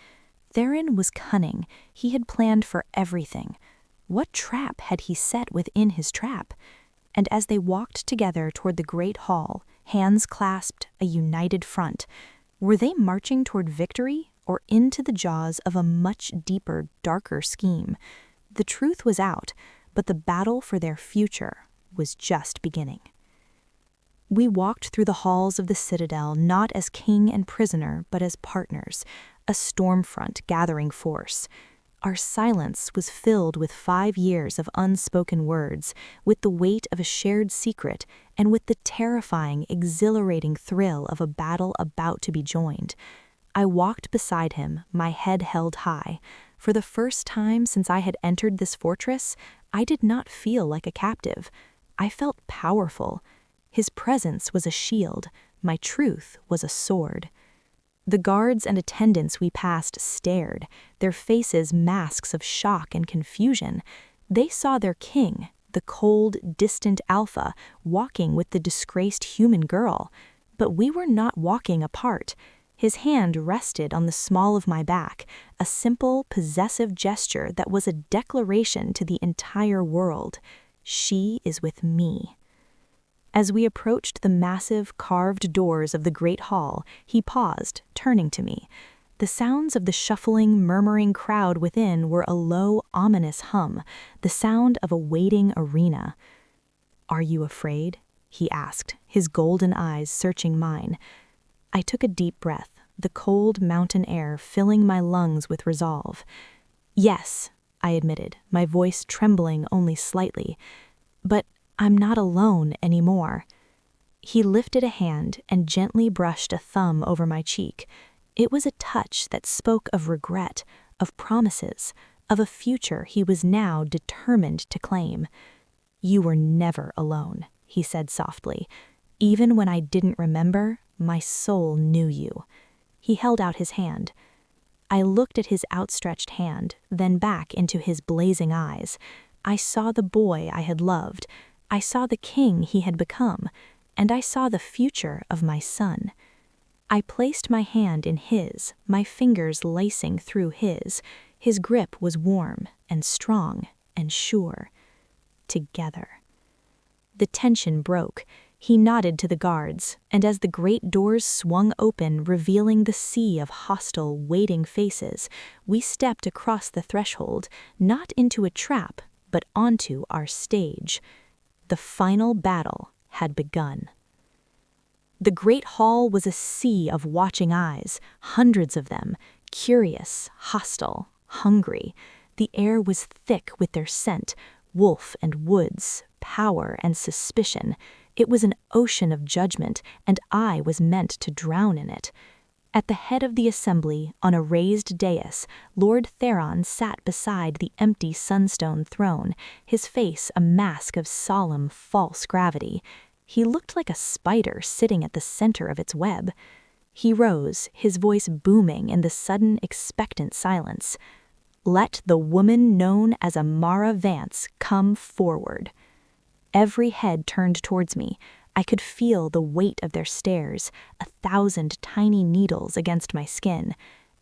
Theron was cunning. He had planned for everything. What trap had he set within his trap? And as they walked together toward the great hall, hands clasped, a united front, were they marching toward victory or into the jaws of a much deeper, darker scheme? The truth was out, but the battle for their future was just beginning. We walked through the halls of the citadel not as king and prisoner, but as partners, a storm front gathering force. Our silence was filled with 5 years of unspoken words, with the weight of a shared secret, and with the terrifying, exhilarating thrill of a battle about to be joined. I walked beside him, my head held high. For the first time since I had entered this fortress, I did not feel like a captive. I felt powerful. His presence was a shield, my truth was a sword. The guards and attendants we passed stared, their faces masks of shock and confusion. They saw their king, the cold, distant alpha, walking with the disgraced human girl. But we were not walking apart. His hand rested on the small of my back, a simple, possessive gesture that was a declaration to the entire world. She is with me. As we approached the massive, carved doors of the great hall, he paused, turning to me. The sounds of the shuffling, murmuring crowd within were a low, ominous hum, the sound of a waiting arena. "Are you afraid?" he asked, his golden eyes searching mine. I took a deep breath. the cold mountain air filling my lungs with resolve. "Yes," I admitted, my voice trembling only slightly, "but I'm not alone anymore." He lifted a hand and gently brushed a thumb over my cheek. It was a touch that spoke of regret, of promises, of a future he was now determined to claim. "You were never alone," he said softly. "Even when I didn't remember, my soul knew you." He held out his hand. I looked at his outstretched hand, then back into his blazing eyes. I saw the boy I had loved. I saw the king he had become, and I saw the future of my son. I placed my hand in his, my fingers lacing through his. His grip was warm and strong and sure. Together. The tension broke. He nodded to the guards, and as the great doors swung open, revealing the sea of hostile, waiting faces, we stepped across the threshold, not into a trap, but onto our stage. The final battle had begun. The great hall was a sea of watching eyes, hundreds of them, curious, hostile, hungry. The air was thick with their scent, wolf and woods, power and suspicion. It was an ocean of judgment, and I was meant to drown in it. At the head of the assembly, on a raised dais, Lord Theron sat beside the empty sunstone throne, his face a mask of solemn, false gravity. He looked like a spider sitting at the center of its web. He rose, his voice booming in the sudden, expectant silence. "Let the woman known as Amara Vance come forward." Every head turned towards me. I could feel the weight of their stares, 1,000 tiny needles against my skin.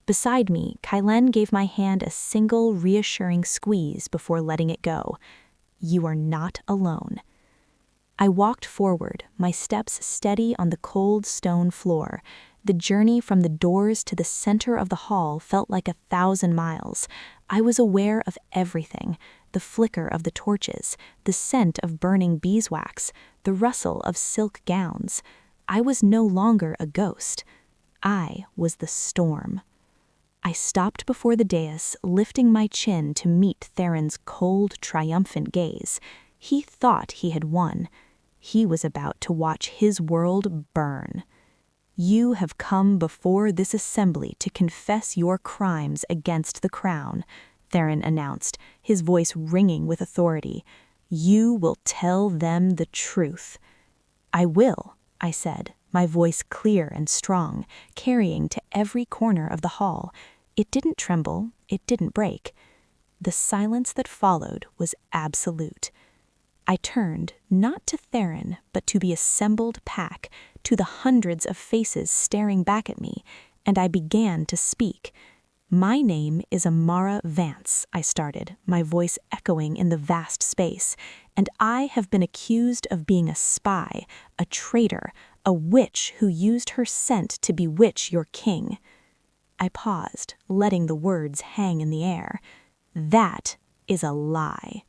Beside me, Kaelen gave my hand a single reassuring squeeze before letting it go. "You are not alone." I walked forward, my steps steady on the cold stone floor. The journey from the doors to the center of the hall felt like 1,000 miles. I was aware of everything: the flicker of the torches, the scent of burning beeswax, the rustle of silk gowns. I was no longer a ghost. I was the storm. I stopped before the dais, lifting my chin to meet Theron's cold, triumphant gaze. He thought he had won. He was about to watch his world burn. "You have come before this assembly to confess your crimes against the crown," Theron announced, his voice ringing with authority. "You will tell them the truth." "I will," I said, my voice clear and strong, carrying to every corner of the hall. It didn't tremble, it didn't break. The silence that followed was absolute. I turned, not to Theron, but to the assembled pack, to the hundreds of faces staring back at me, and I began to speak. "My name is Amara Vance," I started, my voice echoing in the vast space, "and I have been accused of being a spy, a traitor, a witch who used her scent to bewitch your king." I paused, letting the words hang in the air. "That is a lie."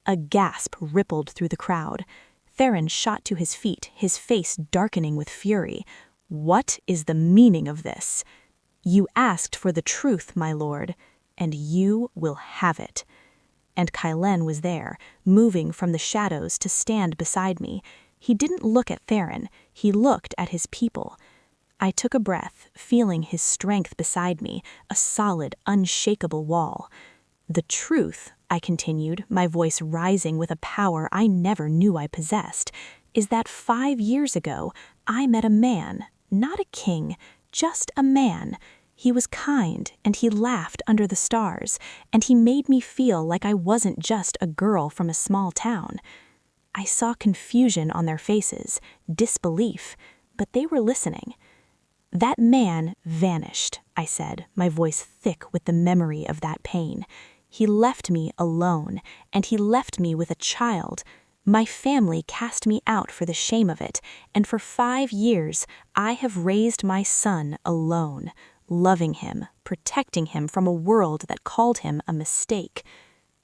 A gasp rippled through the crowd. Theron shot to his feet, his face darkening with fury. "What is the meaning of this?" "You asked for the truth, my lord, and you will have it." And Kaelen was there, moving from the shadows to stand beside me. He didn't look at Theron, he looked at his people. I took a breath, feeling his strength beside me, a solid, unshakable wall. "The truth," I continued, my voice rising with a power I never knew I possessed, "is that 5 years ago I met a man, not a king, just a man. He was kind, and he laughed under the stars, and he made me feel like I wasn't just a girl from a small town." I saw confusion on their faces, disbelief, but they were listening. "That man vanished," I said, my voice thick with the memory of that pain. "He left me alone, and he left me with a child. My family cast me out for the shame of it, and for 5 years I have raised my son alone, loving him, protecting him from a world that called him a mistake."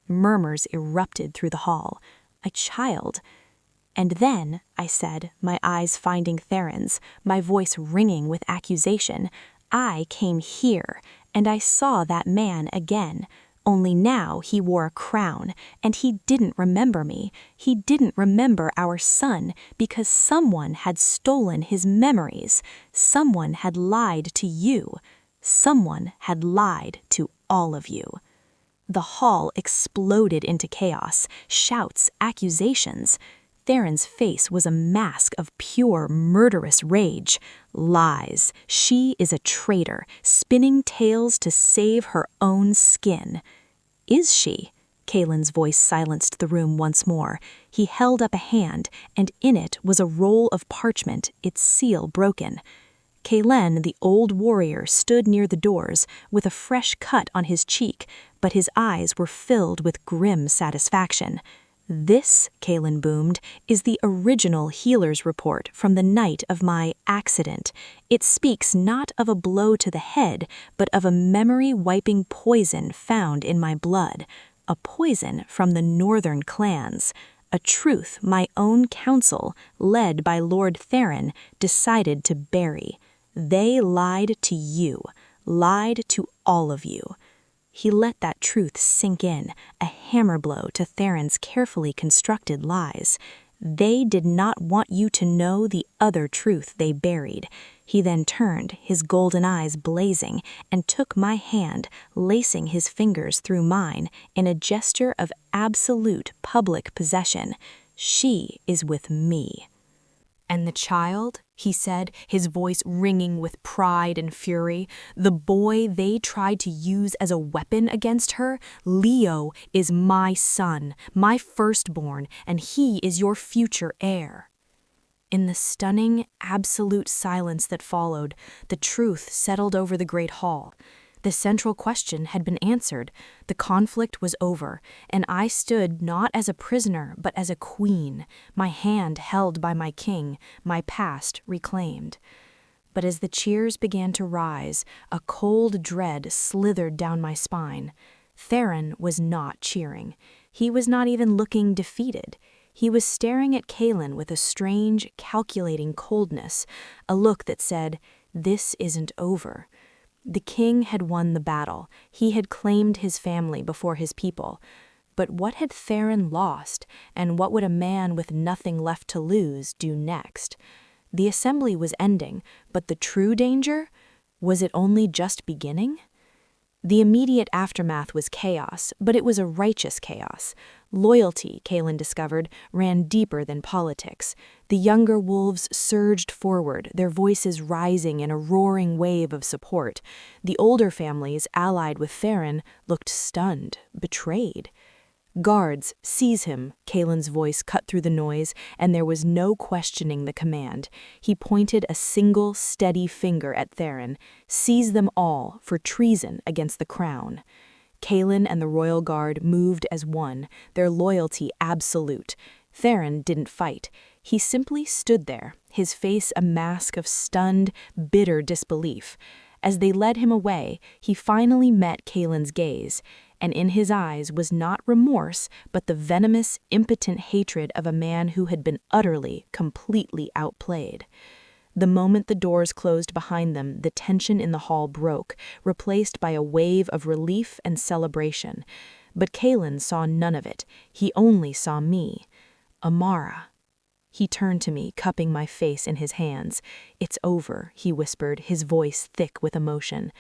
Murmurs erupted through the hall. "A child?" "And then," I said, my eyes finding Theron's, my voice ringing with accusation, I came here, and I saw that man again. Only now he wore a crown, and he didn't remember me. He didn't remember our son, because someone had stolen his memories. Someone had lied to you. Someone had lied to all of you. The hall exploded into chaos, shouts, accusations. Theron's face was a mask of pure, murderous rage. Lies. She is a traitor, spinning tales to save her own skin. Is she? Kaelen's voice silenced the room once more. He held up a hand, and in it was a roll of parchment, its seal broken. Kaelen, the old warrior, stood near the doors, with a fresh cut on his cheek, but his eyes were filled with grim satisfaction. This, Kaelen boomed, is the original healer's report from the night of my accident. It speaks not of a blow to the head, but of a memory-wiping poison found in my blood. A poison from the northern clans. A truth my own council, led by Lord Theron, decided to bury. They lied to you, lied to all of you. He let that truth sink in, a hammer blow to Theron's carefully constructed lies. They did not want you to know the other truth they buried. He then turned, his golden eyes blazing, and took my hand, lacing his fingers through mine in a gesture of absolute public possession. She is with me. And the child, he said, his voice ringing with pride and fury, the boy they tried to use as a weapon against her, Leo is my son, my firstborn, and he is your future heir. In the stunning, absolute silence that followed, the truth settled over the great hall. The central question had been answered, the conflict was over, and I stood not as a prisoner but as a queen, my hand held by my king, my past reclaimed. But as the cheers began to rise, a cold dread slithered down my spine. Theron was not cheering. He was not even looking defeated. He was staring at Kaelen with a strange, calculating coldness, a look that said, "This isn't over." The king had won the battle. He had claimed his family before his people. But what had Theron lost, and what would a man with nothing left to lose do next? The assembly was ending, but the true danger? Was it only just beginning? The immediate aftermath was chaos, but it was a righteous chaos. Loyalty, Kaelen discovered, ran deeper than politics. The younger wolves surged forward, their voices rising in a roaring wave of support. The older families, allied with Theron, looked stunned, betrayed. "Guards, seize him," Kaelen's voice cut through the noise, and there was no questioning the command. He pointed a single, steady finger at Theron. "Seize them all for treason against the crown." Kaelen and the royal guard moved as one, their loyalty absolute. Theron didn't fight. He simply stood there, his face a mask of stunned, bitter disbelief. As they led him away, he finally met Kaelen's gaze, and in his eyes was not remorse, but the venomous, impotent hatred of a man who had been utterly, completely outplayed. The moment the doors closed behind them, the tension in the hall broke, replaced by a wave of relief and celebration. But Kaelen saw none of it. He only saw me. "Amara." He turned to me, cupping my face in his hands. "It's over," he whispered, his voice thick with emotion.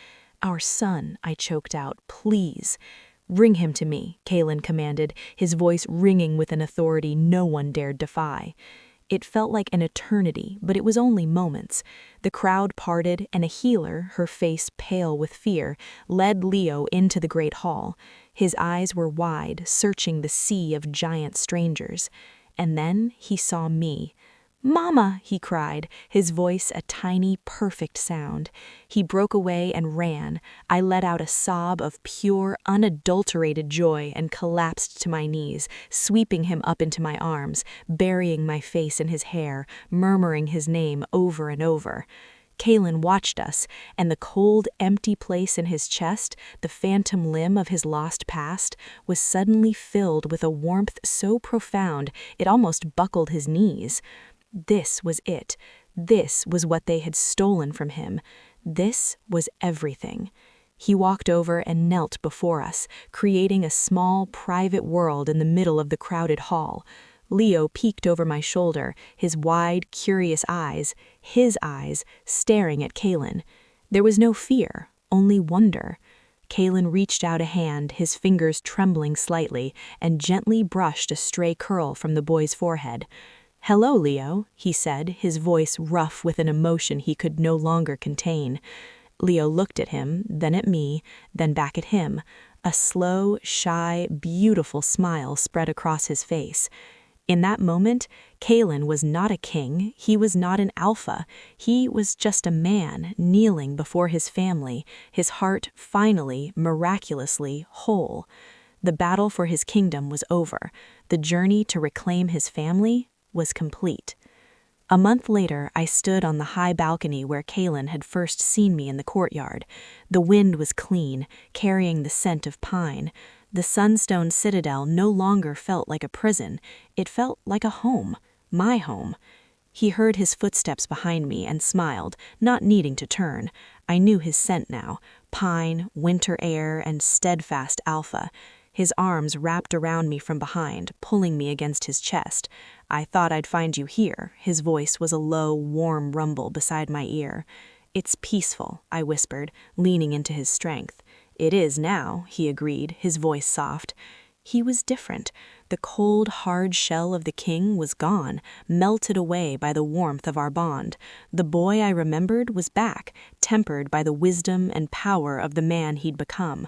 "Our son," I choked out, "please." "Bring him to me," Kaelen commanded, his voice ringing with an authority no one dared defy. It felt like an eternity, but it was only moments. The crowd parted, and a healer, her face pale with fear, led Leo into the great hall. His eyes were wide, searching the sea of giant strangers. And then he saw me. "Mama!" he cried, his voice a tiny, perfect sound. He broke away and ran. I let out a sob of pure, unadulterated joy and collapsed to my knees, sweeping him up into my arms, burying my face in his hair, murmuring his name over and over. Kaelen watched us, and the cold, empty place in his chest, the phantom limb of his lost past, was suddenly filled with a warmth so profound it almost buckled his knees. This was it. This was what they had stolen from him. This was everything. He walked over and knelt before us, creating a small, private world in the middle of the crowded hall. Leo peeked over my shoulder, his wide, curious eyes, his eyes, staring at Kaelen. There was no fear, only wonder. Kaelen reached out a hand, his fingers trembling slightly, and gently brushed a stray curl from the boy's forehead. "Hello, Leo," he said, his voice rough with an emotion he could no longer contain. Leo looked at him, then at me, then back at him. A slow, shy, beautiful smile spread across his face. In that moment, Kaelen was not a king, he was not an alpha, he was just a man kneeling before his family, his heart finally, miraculously, whole. The battle for his kingdom was over. The journey to reclaim his family was complete. A month later, I stood on the high balcony where Kaelen had first seen me in the courtyard. The wind was clean, carrying the scent of pine. The sunstone citadel no longer felt like a prison. It felt like a home, my home. He heard his footsteps behind me and smiled, not needing to turn. I knew his scent now, pine, winter air, and steadfast alpha. His arms wrapped around me from behind, pulling me against his chest. "I thought I'd find you here." His voice was a low, warm rumble beside my ear. "It's peaceful," I whispered, leaning into his strength. "It is now," he agreed, his voice soft. He was different. The cold, hard shell of the king was gone, melted away by the warmth of our bond. The boy I remembered was back, tempered by the wisdom and power of the man he'd become.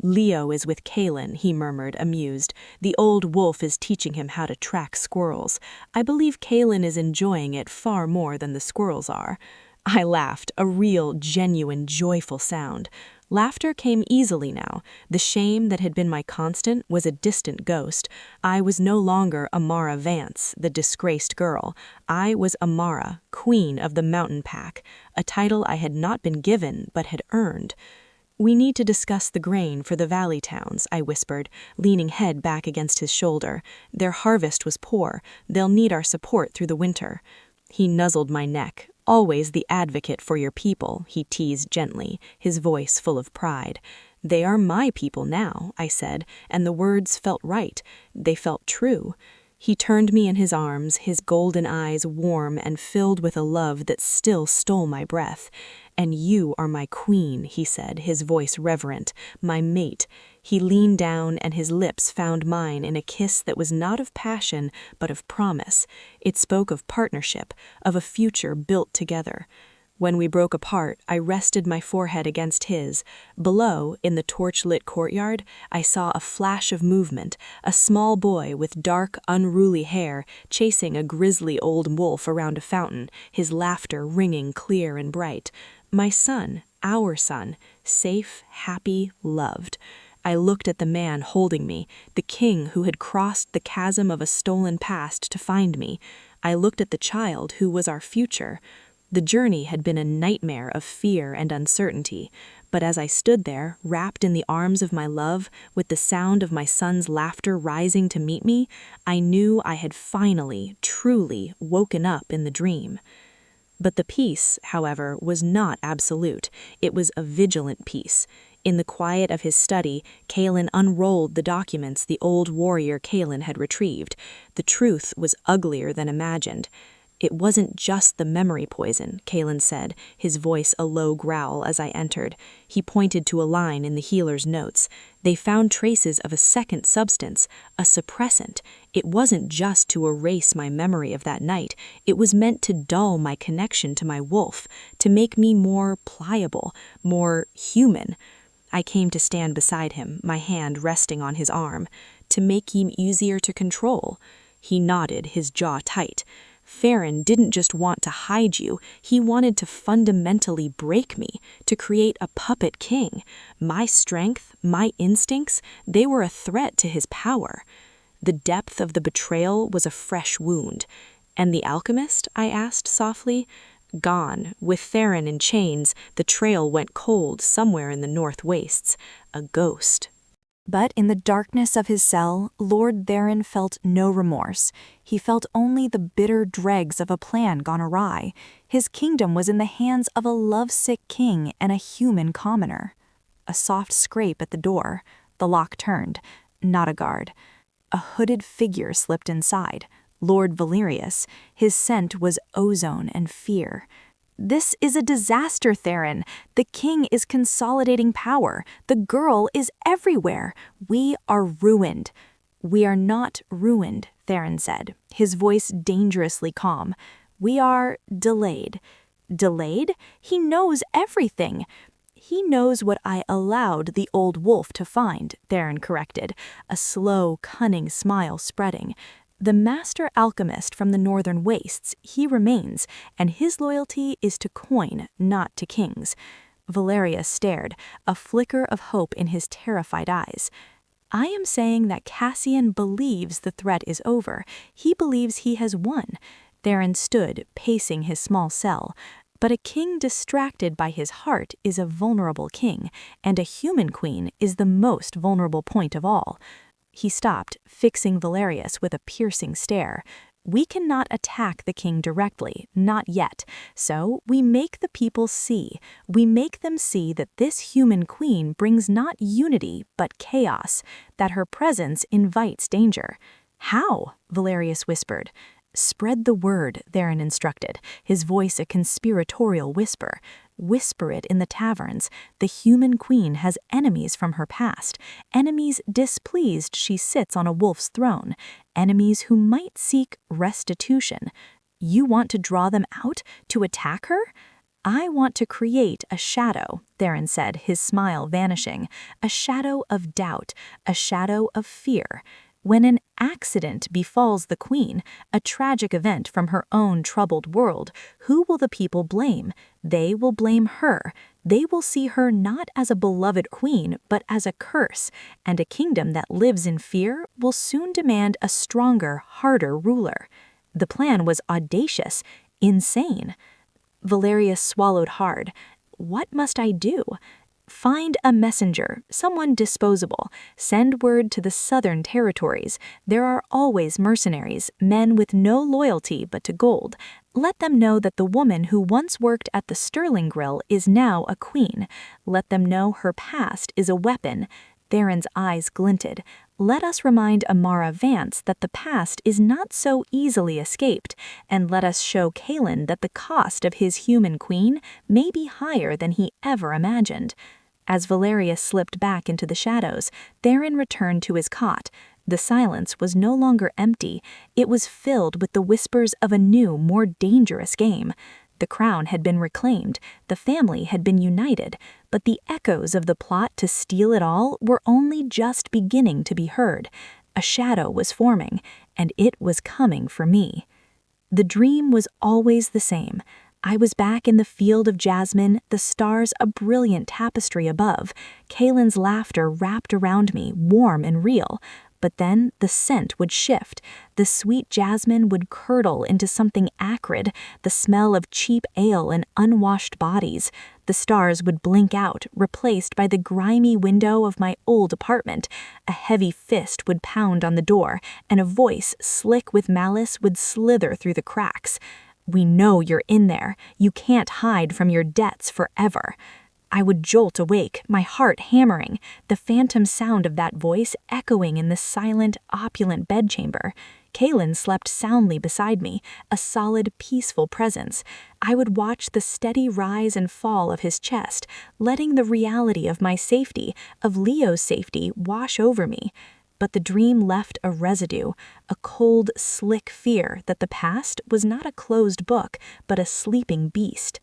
"Leo is with Kaelen," he murmured, amused. "The old wolf is teaching him how to track squirrels. I believe Kaelen is enjoying it far more than the squirrels are." I laughed, a real, genuine, joyful sound. Laughter came easily now. The shame that had been my constant was a distant ghost. I was no longer Amara Vance, the disgraced girl. I was Amara, queen of the mountain pack, a title I had not been given but had earned. "We need to discuss the grain for the valley towns," I whispered, leaning head back against his shoulder. "Their harvest was poor. They'll need our support through the winter." He nuzzled my neck. "Always the advocate for your people," he teased gently, his voice full of pride. "They are my people now," I said, and the words felt right. They felt true. He turned me in his arms, his golden eyes warm and filled with a love that still stole my breath. "And you are my queen," he said, his voice reverent, "my mate." He leaned down and his lips found mine in a kiss that was not of passion, but of promise. It spoke of partnership, of a future built together. When we broke apart, I rested my forehead against his. Below, in the torch-lit courtyard, I saw a flash of movement, a small boy with dark, unruly hair chasing a grisly old wolf around a fountain, his laughter ringing clear and bright. My son, our son, safe, happy, loved. I looked at the man holding me, the king who had crossed the chasm of a stolen past to find me. I looked at the child who was our future. The journey had been a nightmare of fear and uncertainty, but as I stood there, wrapped in the arms of my love, with the sound of my son's laughter rising to meet me, I knew I had finally, truly, woken up in the dream. But the peace, however, was not absolute. It was a vigilant peace. In the quiet of his study, Kaelen unrolled the documents the old warrior Kaelen had retrieved. The truth was uglier than imagined. "It wasn't just the memory poison," Kaelen said, his voice a low growl as I entered. He pointed to a line in the healer's notes. "They found traces of a second substance, a suppressant. It wasn't just to erase my memory of that night. It was meant to dull my connection to my wolf, to make me more pliable, more human." I came to stand beside him, my hand resting on his arm. "To make him easier to control." He nodded, his jaw tight. "Farron didn't just want to hide you, he wanted to fundamentally break me, to create a puppet king. My strength, my instincts, they were a threat to his power." The depth of the betrayal was a fresh wound. "And the alchemist?" I asked softly. "Gone. With Farron in chains, the trail went cold somewhere in the north wastes. A ghost." But in the darkness of his cell, Lord Theron felt no remorse. He felt only the bitter dregs of a plan gone awry. His kingdom was in the hands of a lovesick king and a human commoner. A soft scrape at the door. The lock turned. Not a guard. A hooded figure slipped inside. Lord Valerius. His scent was ozone and fear. "This is a disaster, Theron. The king is consolidating power. The girl is everywhere. We are ruined." "We are not ruined," Theron said, his voice dangerously calm. "We are delayed." "Delayed? He knows everything." "He knows what I allowed the old wolf to find," Theron corrected, a slow, cunning smile spreading. "The master alchemist from the northern wastes, he remains, and his loyalty is to coin, not to kings." Valerius stared, a flicker of hope in his terrified eyes. "I am saying that Cassian believes the threat is over. He believes he has won." Theron stood, pacing his small cell. "But a king distracted by his heart is a vulnerable king, and a human queen is the most vulnerable point of all." He stopped, fixing Valerius with a piercing stare. "We cannot attack the king directly, not yet. So we make the people see. We make them see that this human queen brings not unity, but chaos, that her presence invites danger." "How?" Valerius whispered. "Spread the word," Theron instructed, his voice a conspiratorial whisper. "Whisper it in the taverns. The human queen has enemies from her past, enemies displeased she sits on a wolf's throne, enemies who might seek restitution. You want to draw them out, to attack her?" "I want to create a shadow," Theron said, his smile vanishing, "a shadow of doubt, a shadow of fear. When an accident befalls the queen, a tragic event from her own troubled world, who will the people blame? They will blame her. They will see her not as a beloved queen, but as a curse, and a kingdom that lives in fear will soon demand a stronger, harder ruler." The plan was audacious, insane. Valerius swallowed hard. "What must I do?" "Find a messenger, someone disposable. Send word to the southern territories. There are always mercenaries, men with no loyalty but to gold. Let them know that the woman who once worked at the Sterling Grill is now a queen. Let them know her past is a weapon." Theron's eyes glinted. "Let us remind Amara Vance that the past is not so easily escaped, and let us show Kaelen that the cost of his human queen may be higher than he ever imagined." As Valerius slipped back into the shadows, Theron returned to his cot. The silence was no longer empty. It was filled with the whispers of a new, more dangerous game. The crown had been reclaimed, the family had been united, but the echoes of the plot to steal it all were only just beginning to be heard. A shadow was forming, and it was coming for me. The dream was always the same. I was back in the field of jasmine, the stars a brilliant tapestry above, Kaelen's laughter wrapped around me, warm and real. But then the scent would shift. The sweet jasmine would curdle into something acrid, the smell of cheap ale and unwashed bodies. The stars would blink out, replaced by the grimy window of my old apartment. A heavy fist would pound on the door, and a voice, slick with malice, would slither through the cracks. "We know you're in there. You can't hide from your debts forever." I would jolt awake, my heart hammering, the phantom sound of that voice echoing in the silent, opulent bedchamber. Kaelen slept soundly beside me, a solid, peaceful presence. I would watch the steady rise and fall of his chest, letting the reality of my safety, of Leo's safety, wash over me. But the dream left a residue, a cold, slick fear that the past was not a closed book, but a sleeping beast.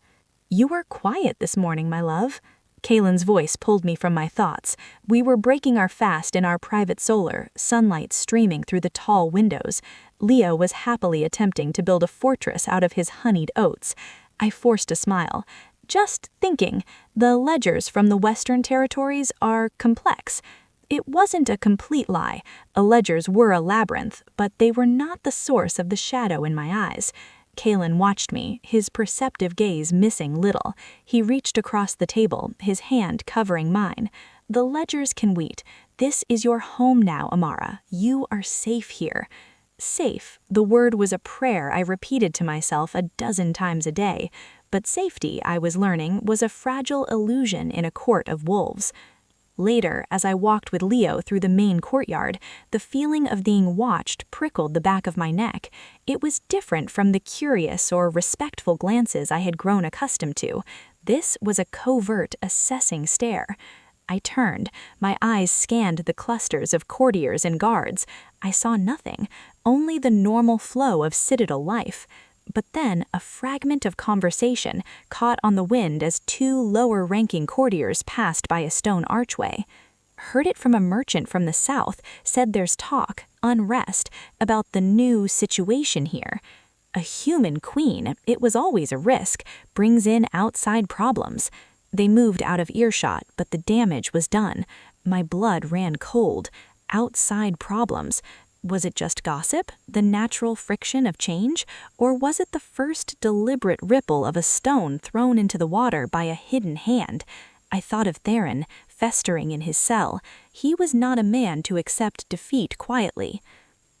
"You were quiet this morning, my love." Kaelen's voice pulled me from my thoughts. We were breaking our fast in our private solar, sunlight streaming through the tall windows. Leo was happily attempting to build a fortress out of his honeyed oats. I forced a smile. "Just thinking, the ledgers from the Western territories are complex." It wasn't a complete lie. Ledgers were a labyrinth, but they were not the source of the shadow in my eyes. Kaelen watched me, his perceptive gaze missing little. He reached across the table, his hand covering mine. The ledgers can wait. This is your home now, Amara. You are safe here. Safe, the word was a prayer I repeated to myself a dozen times a day, but safety, I was learning, was a fragile illusion in a court of wolves. Later, as I walked with Leo through the main courtyard, the feeling of being watched prickled the back of my neck. It was different from the curious or respectful glances I had grown accustomed to. This was a covert, assessing stare. I turned. My eyes scanned the clusters of courtiers and guards. I saw nothing, only the normal flow of citadel life. But then a fragment of conversation caught on the wind as two lower-ranking courtiers passed by a stone archway. Heard it from a merchant from the south, said there's talk, unrest, about the new situation here. A human queen, it was always a risk, brings in outside problems. They moved out of earshot, but the damage was done. My blood ran cold. Outside problems. Was it just gossip, the natural friction of change, or was it the first deliberate ripple of a stone thrown into the water by a hidden hand? I thought of Theron, festering in his cell. He was not a man to accept defeat quietly.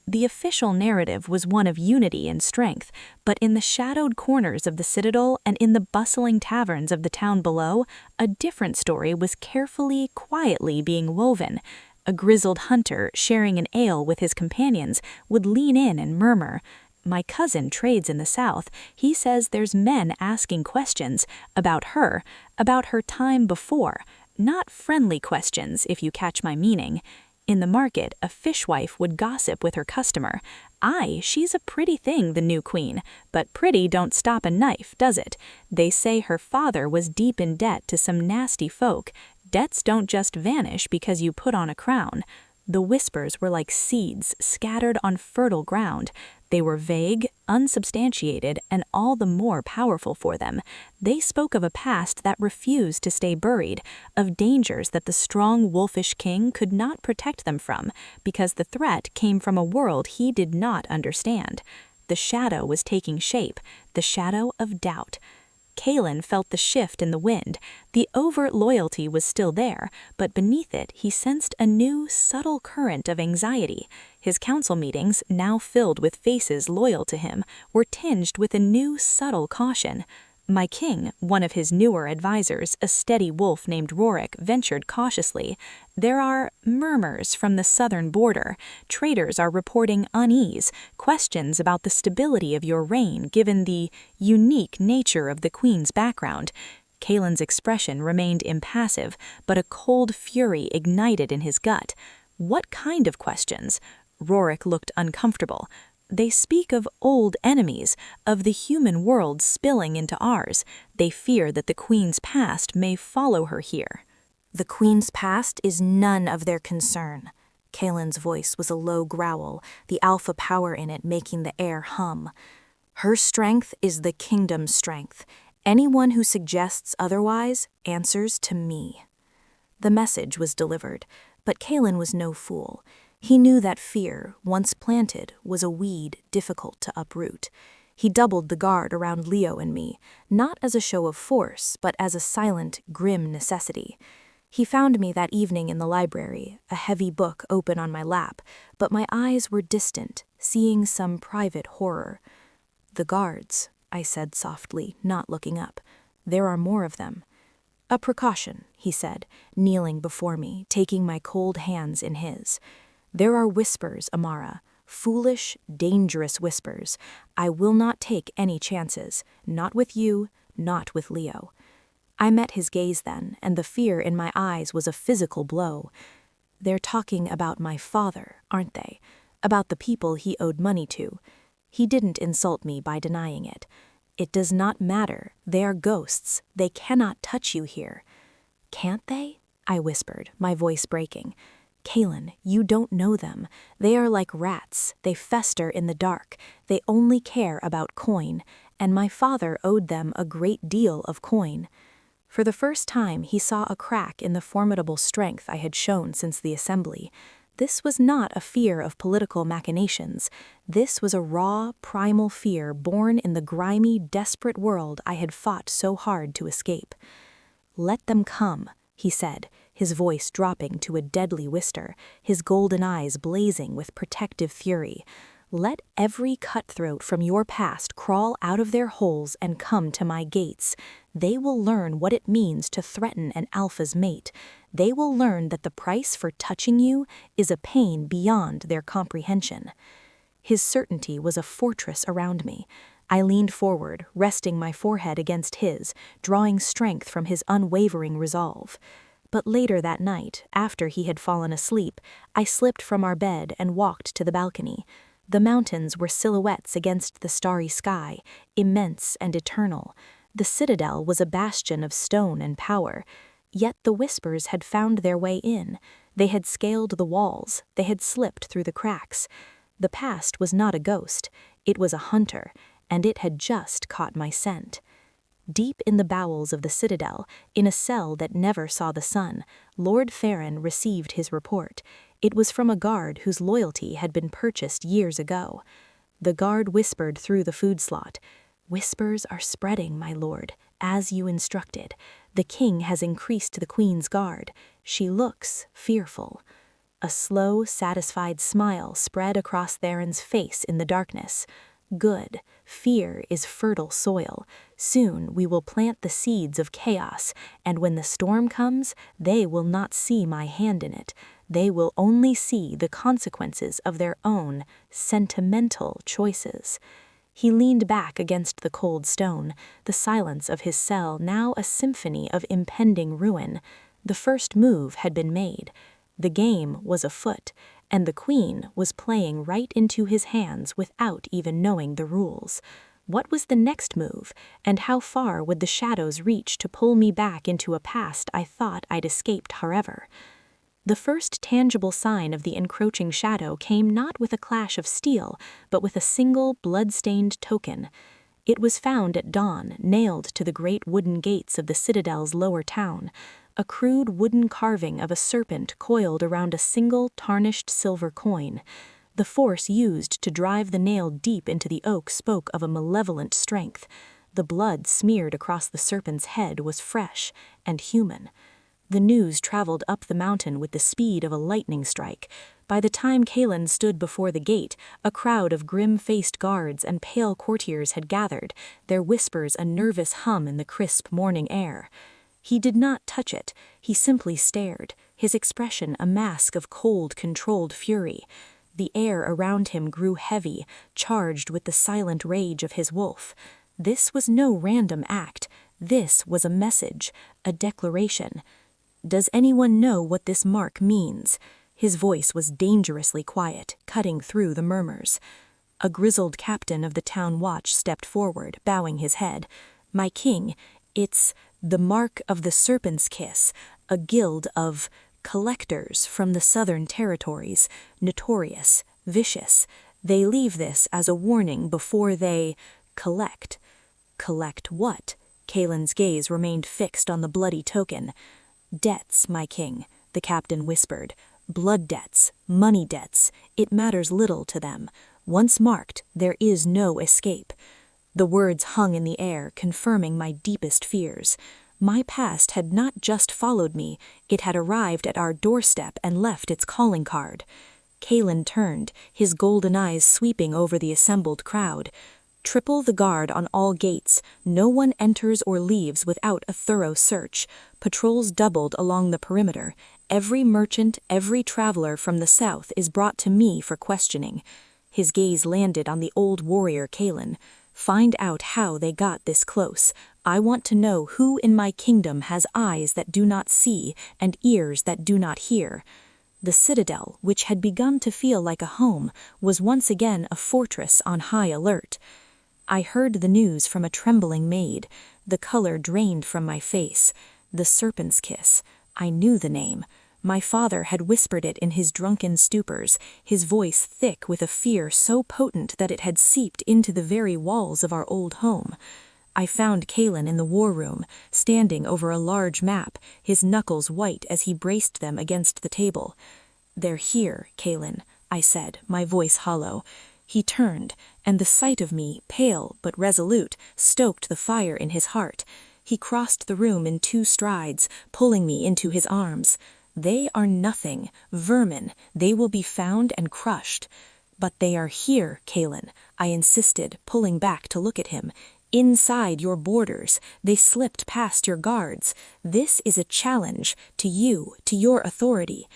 The official narrative was one of unity and strength, but in the shadowed corners of the citadel and in the bustling taverns of the town below, a different story was carefully, quietly being woven. A grizzled hunter, sharing an ale with his companions, would lean in and murmur, "My cousin trades in the south. He says there's men asking questions about her time before. Not friendly questions, if you catch my meaning." In the market, a fishwife would gossip with her customer. "Aye, she's a pretty thing, the new queen, but pretty don't stop a knife, does it? They say her father was deep in debt to some nasty folk. Debts don't just vanish because you put on a crown." The whispers were like seeds scattered on fertile ground. They were vague, unsubstantiated, and all the more powerful for them. They spoke of a past that refused to stay buried, of dangers that the strong wolfish king could not protect them from, because the threat came from a world he did not understand. The shadow was taking shape, the shadow of doubt. Kaelen felt the shift in the wind. The overt loyalty was still there, but beneath it he sensed a new, subtle current of anxiety. His council meetings, now filled with faces loyal to him, were tinged with a new, subtle caution. My king, one of his newer advisors, a steady wolf named Rorik, ventured cautiously. "There are murmurs from the southern border. Traders are reporting unease, questions about the stability of your reign given the unique nature of the queen's background." Kaelen's expression remained impassive, but a cold fury ignited in his gut. "What kind of questions?" Rorik looked uncomfortable. "They speak of old enemies, of the human world spilling into ours. They fear that the queen's past may follow her here." "The queen's past is none of their concern." Kaelen's voice was a low growl, the alpha power in it making the air hum. "Her strength is the kingdom's strength. Anyone who suggests otherwise answers to me." The message was delivered, but Kaelen was no fool. He knew that fear, once planted, was a weed difficult to uproot. He doubled the guard around Leo and me, not as a show of force, but as a silent, grim necessity. He found me that evening in the library, a heavy book open on my lap, but my eyes were distant, seeing some private horror. "The guards," I said softly, not looking up. "There are more of them." "A precaution," he said, kneeling before me, taking my cold hands in his. "There are whispers, Amara, foolish, dangerous whispers. I will not take any chances, not with you, not with Leo." I met his gaze then, and the fear in my eyes was a physical blow. "They're talking about my father, aren't they? About the people he owed money to." He didn't insult me by denying it. "It does not matter. They are ghosts. They cannot touch you here." "Can't they?" I whispered, my voice breaking. "Kaelen, you don't know them. They are like rats. They fester in the dark. They only care about coin, and my father owed them a great deal of coin." For the first time, he saw a crack in the formidable strength I had shown since the assembly. This was not a fear of political machinations. This was a raw, primal fear born in the grimy, desperate world I had fought so hard to escape. "Let them come," he said, his voice dropping to a deadly whisper, his golden eyes blazing with protective fury. "Let every cutthroat from your past crawl out of their holes and come to my gates. They will learn what it means to threaten an alpha's mate. They will learn that the price for touching you is a pain beyond their comprehension." His certainty was a fortress around me. I leaned forward, resting my forehead against his, drawing strength from his unwavering resolve. But later that night, after he had fallen asleep, I slipped from our bed and walked to the balcony. The mountains were silhouettes against the starry sky, immense and eternal. The citadel was a bastion of stone and power. Yet the whispers had found their way in. They had scaled the walls. They had slipped through the cracks. The past was not a ghost. It was a hunter, and it had just caught my scent. Deep in the bowels of the citadel, in a cell that never saw the sun, Lord Farron received his report. It was from a guard whose loyalty had been purchased years ago. The guard whispered through the food slot, "Whispers are spreading, my lord, as you instructed. The king has increased the queen's guard. She looks fearful." A slow, satisfied smile spread across Theron's face in the darkness. "Good. Fear is fertile soil. Soon we will plant the seeds of chaos, and when the storm comes, they will not see my hand in it. They will only see the consequences of their own sentimental choices." He leaned back against the cold stone, the silence of his cell now a symphony of impending ruin. The first move had been made. The game was afoot, and the queen was playing right into his hands without even knowing the rules. What was the next move, and how far would the shadows reach to pull me back into a past I thought I'd escaped forever? The first tangible sign of the encroaching shadow came not with a clash of steel, but with a single blood-stained token. It was found at dawn, nailed to the great wooden gates of the citadel's lower town. A crude wooden carving of a serpent coiled around a single tarnished silver coin. The force used to drive the nail deep into the oak spoke of a malevolent strength. The blood smeared across the serpent's head was fresh and human. The news traveled up the mountain with the speed of a lightning strike. By the time Kaelen stood before the gate, a crowd of grim-faced guards and pale courtiers had gathered, their whispers a nervous hum in the crisp morning air. He did not touch it. He simply stared, his expression a mask of cold, controlled fury. The air around him grew heavy, charged with the silent rage of his wolf. This was no random act. This was a message, a declaration. "Does anyone know what this mark means?" His voice was dangerously quiet, cutting through the murmurs. A grizzled captain of the town watch stepped forward, bowing his head. "My king, it's the mark of the Serpent's Kiss, a guild of collectors from the southern territories, notorious, vicious. They leave this as a warning before they collect." "Collect what?" Kaelen's gaze remained fixed on the bloody token. "Debts, my king," the captain whispered. "Blood debts, money debts. It matters little to them. Once marked, there is no escape." The words hung in the air, confirming my deepest fears. My past had not just followed me, it had arrived at our doorstep and left its calling card. Kaelen turned, his golden eyes sweeping over the assembled crowd. "Triple the guard on all gates. No one enters or leaves without a thorough search. Patrols doubled along the perimeter. Every merchant, every traveler from the south is brought to me for questioning." His gaze landed on the old warrior Kaelen. "Find out how they got this close. I want to know who in my kingdom has eyes that do not see and ears that do not hear." The citadel, which had begun to feel like a home, was once again a fortress on high alert. I heard the news from a trembling maid. The color drained from my face. The Serpent's Kiss. I knew the name. My father had whispered it in his drunken stupors, his voice thick with a fear so potent that it had seeped into the very walls of our old home. I found Kaelen in the war room, standing over a large map, his knuckles white as he braced them against the table. "They're here, Kaelen," I said, my voice hollow. He turned, and the sight of me, pale but resolute, stoked the fire in his heart. He crossed the room in 2 strides, pulling me into his arms. "They are nothing, vermin. They will be found and crushed." "But they are here, Kaelen," I insisted, pulling back to look at him. "Inside your borders. They slipped past your guards. This is a challenge to you, to your authority."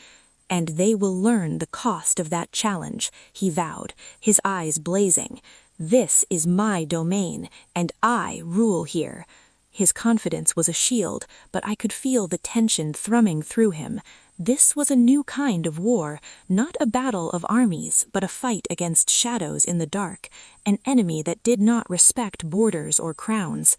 "And they will learn the cost of that challenge," he vowed, his eyes blazing. "This is my domain, and I rule here." His confidence was a shield, but I could feel the tension thrumming through him. This was a new kind of war, not a battle of armies, but a fight against shadows in the dark, an enemy that did not respect borders or crowns.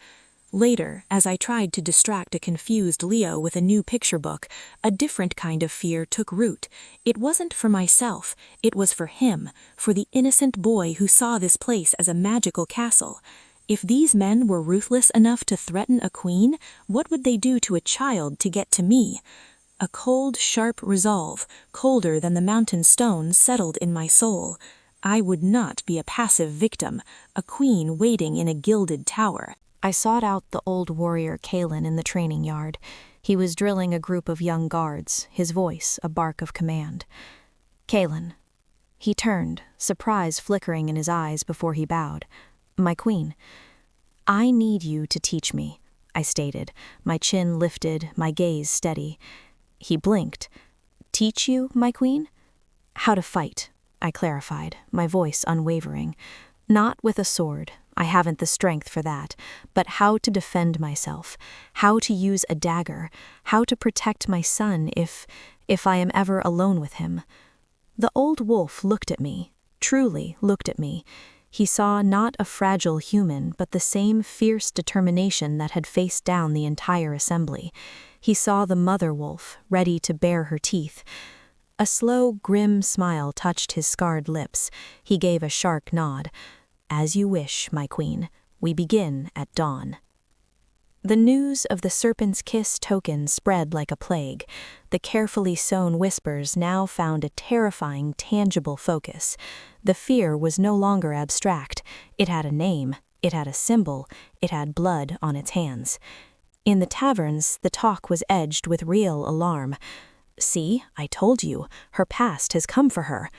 Later, as I tried to distract a confused Leo with a new picture book, a different kind of fear took root. It wasn't for myself, it was for him, for the innocent boy who saw this place as a magical castle. If these men were ruthless enough to threaten a queen, what would they do to a child to get to me? A cold, sharp resolve, colder than the mountain stone, settled in my soul. I would not be a passive victim, a queen waiting in a gilded tower. I sought out the old warrior Kaelen in the training yard. He was drilling a group of young guards, his voice a bark of command. "Kaelen." He turned, surprise flickering in his eyes before he bowed. "My queen." "I need you to teach me," I stated, my chin lifted, my gaze steady. He blinked. "Teach you, my queen?" "How to fight," I clarified, my voice unwavering. "Not with a sword. I haven't the strength for that, but how to defend myself, how to use a dagger, how to protect my son if I am ever alone with him." The old wolf looked at me, truly looked at me. He saw not a fragile human, but the same fierce determination that had faced down the entire assembly. He saw the mother wolf, ready to bare her teeth. A slow, grim smile touched his scarred lips. He gave a sharp nod. "As you wish, my queen. We begin at dawn." The news of the serpent's kiss token spread like a plague. The carefully sewn whispers now found a terrifying, tangible focus. The fear was no longer abstract. It had a name, it had a symbol, it had blood on its hands. In the taverns, the talk was edged with real alarm. "See, I told you, her past has come for her.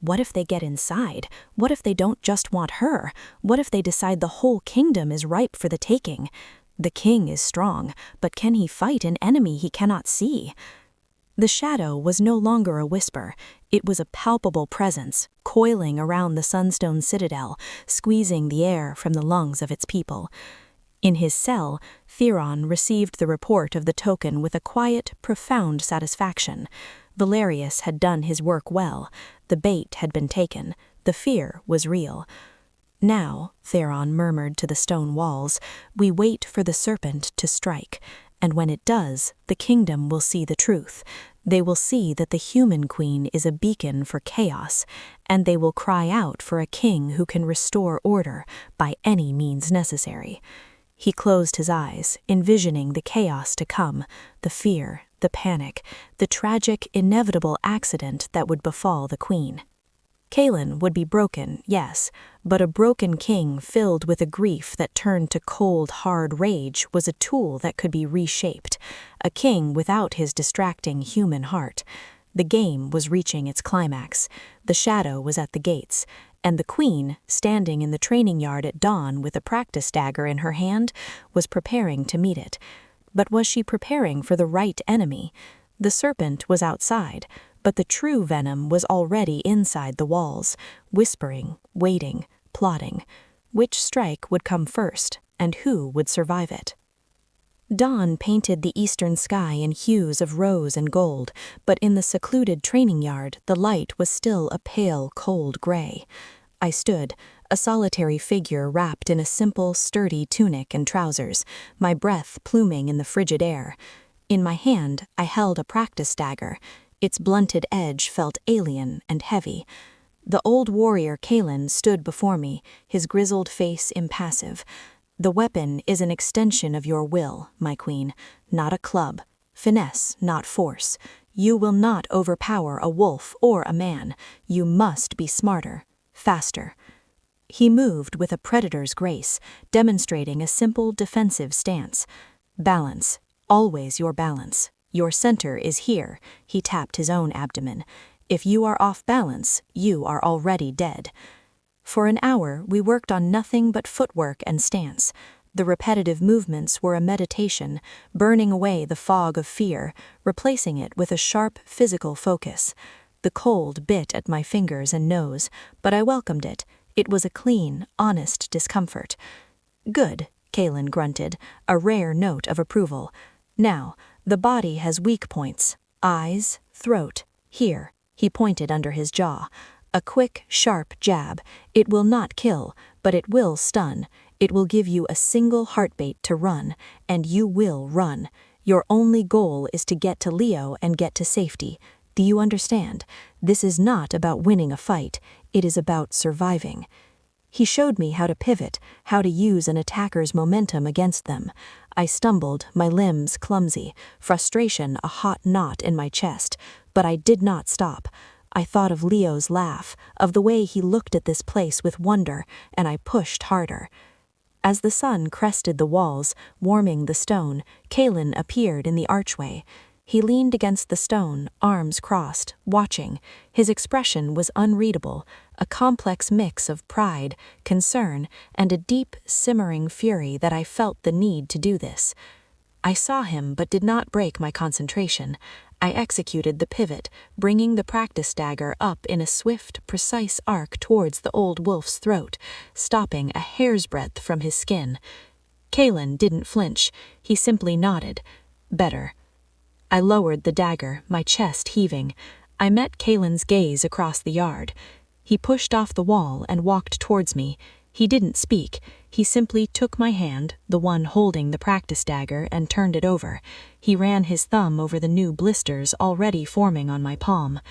What if they get inside? What if they don't just want her? What if they decide the whole kingdom is ripe for the taking? The king is strong, but can he fight an enemy he cannot see?" The shadow was no longer a whisper. It was a palpable presence, coiling around the sunstone citadel, squeezing the air from the lungs of its people. In his cell, Theron received the report of the token with a quiet, profound satisfaction. Valerius had done his work well. The bait had been taken. The fear was real. "Now," Theron murmured to the stone walls, "we wait for the serpent to strike. And when it does, the kingdom will see the truth. They will see that the human queen is a beacon for chaos, and they will cry out for a king who can restore order by any means necessary." He closed his eyes, envisioning the chaos to come, the fear, the panic, the tragic, inevitable accident that would befall the queen. Kaelen would be broken, yes, but a broken king filled with a grief that turned to cold, hard rage was a tool that could be reshaped, a king without his distracting human heart. The game was reaching its climax. The shadow was at the gates, and the queen, standing in the training yard at dawn with a practice dagger in her hand, was preparing to meet it. But was she preparing for the right enemy? The serpent was outside, but the true venom was already inside the walls, whispering, waiting, plotting. Which strike would come first, and who would survive it? Dawn painted the eastern sky in hues of rose and gold, but in the secluded training yard the light was still a pale, cold gray. I stood, a solitary figure wrapped in a simple, sturdy tunic and trousers, my breath pluming in the frigid air. In my hand I held a practice dagger. Its blunted edge felt alien and heavy. The old warrior Kaelen stood before me, his grizzled face impassive. "The weapon is an extension of your will, my queen, not a club. Finesse, not force. You will not overpower a wolf or a man. You must be smarter, faster." He moved with a predator's grace, demonstrating a simple defensive stance. Balance. Always your balance. Your center is here. He tapped his own abdomen. If you are off balance, you are already dead. For an hour, we worked on nothing but footwork and stance. The repetitive movements were a meditation, burning away the fog of fear, replacing it with a sharp physical focus. The cold bit at my fingers and nose, but I welcomed it. It was a clean, honest discomfort. Good, Kaelen grunted, a rare note of approval. Now, the body has weak points. Eyes, throat, here. He pointed under his jaw. A quick, sharp jab. It will not kill, but it will stun. It will give you a single heartbeat to run, and you will run. Your only goal is to get to Leo and get to safety. Do you understand? This is not about winning a fight. It is about surviving. He showed me how to pivot, how to use an attacker's momentum against them. I stumbled, my limbs clumsy, frustration a hot knot in my chest, but I did not stop. I thought of Leo's laugh, of the way he looked at this place with wonder, and I pushed harder. As the sun crested the walls, warming the stone, Kaelen appeared in the archway. He leaned against the stone, arms crossed, watching. His expression was unreadable, a complex mix of pride, concern, and a deep, simmering fury that I felt the need to do this. I saw him but did not break my concentration. I executed the pivot, bringing the practice dagger up in a swift, precise arc towards the old wolf's throat, stopping a hair's breadth from his skin. Kaelen didn't flinch. He simply nodded. Better. I lowered the dagger, my chest heaving. I met Kaelen's gaze across the yard. He pushed off the wall and walked towards me. He didn't speak. He simply took my hand, the one holding the practice dagger, and turned it over. He ran his thumb over the new blisters already forming on my palm.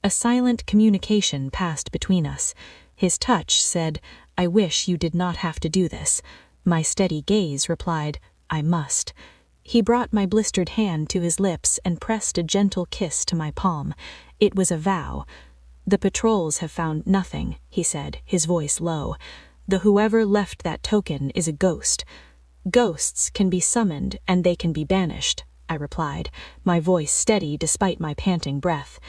A silent communication passed between us. His touch said, "I wish you did not have to do this." My steady gaze replied, "I must." He brought my blistered hand to his lips and pressed a gentle kiss to my palm. It was a vow. "The patrols have found nothing," he said, his voice low. "The whoever left that token is a ghost." "Ghosts can be summoned and they can be banished," I replied, my voice steady despite my panting breath.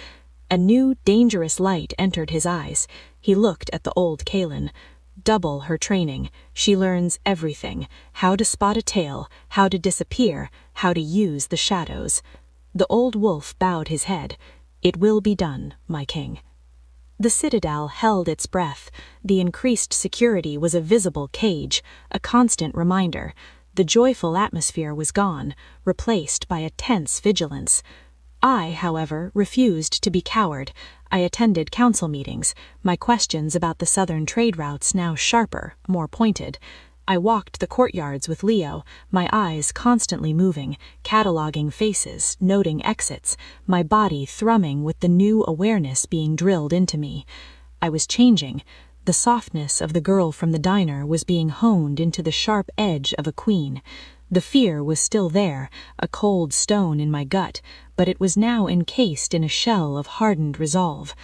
A new, dangerous light entered his eyes. He looked at the old Kaelen. Double her training. She learns everything. How to spot a tail, how to disappear, how to use the shadows. The old wolf bowed his head. "It will be done, my king." The citadel held its breath. The increased security was a visible cage, a constant reminder. The joyful atmosphere was gone, replaced by a tense vigilance. I, however, refused to be coward. I attended council meetings, my questions about the southern trade routes now sharper, more pointed. I walked the courtyards with Leo, my eyes constantly moving, cataloging faces, noting exits, my body thrumming with the new awareness being drilled into me. I was changing. The softness of the girl from the diner was being honed into the sharp edge of a queen. The fear was still there, a cold stone in my gut, but it was now encased in a shell of hardened resolve.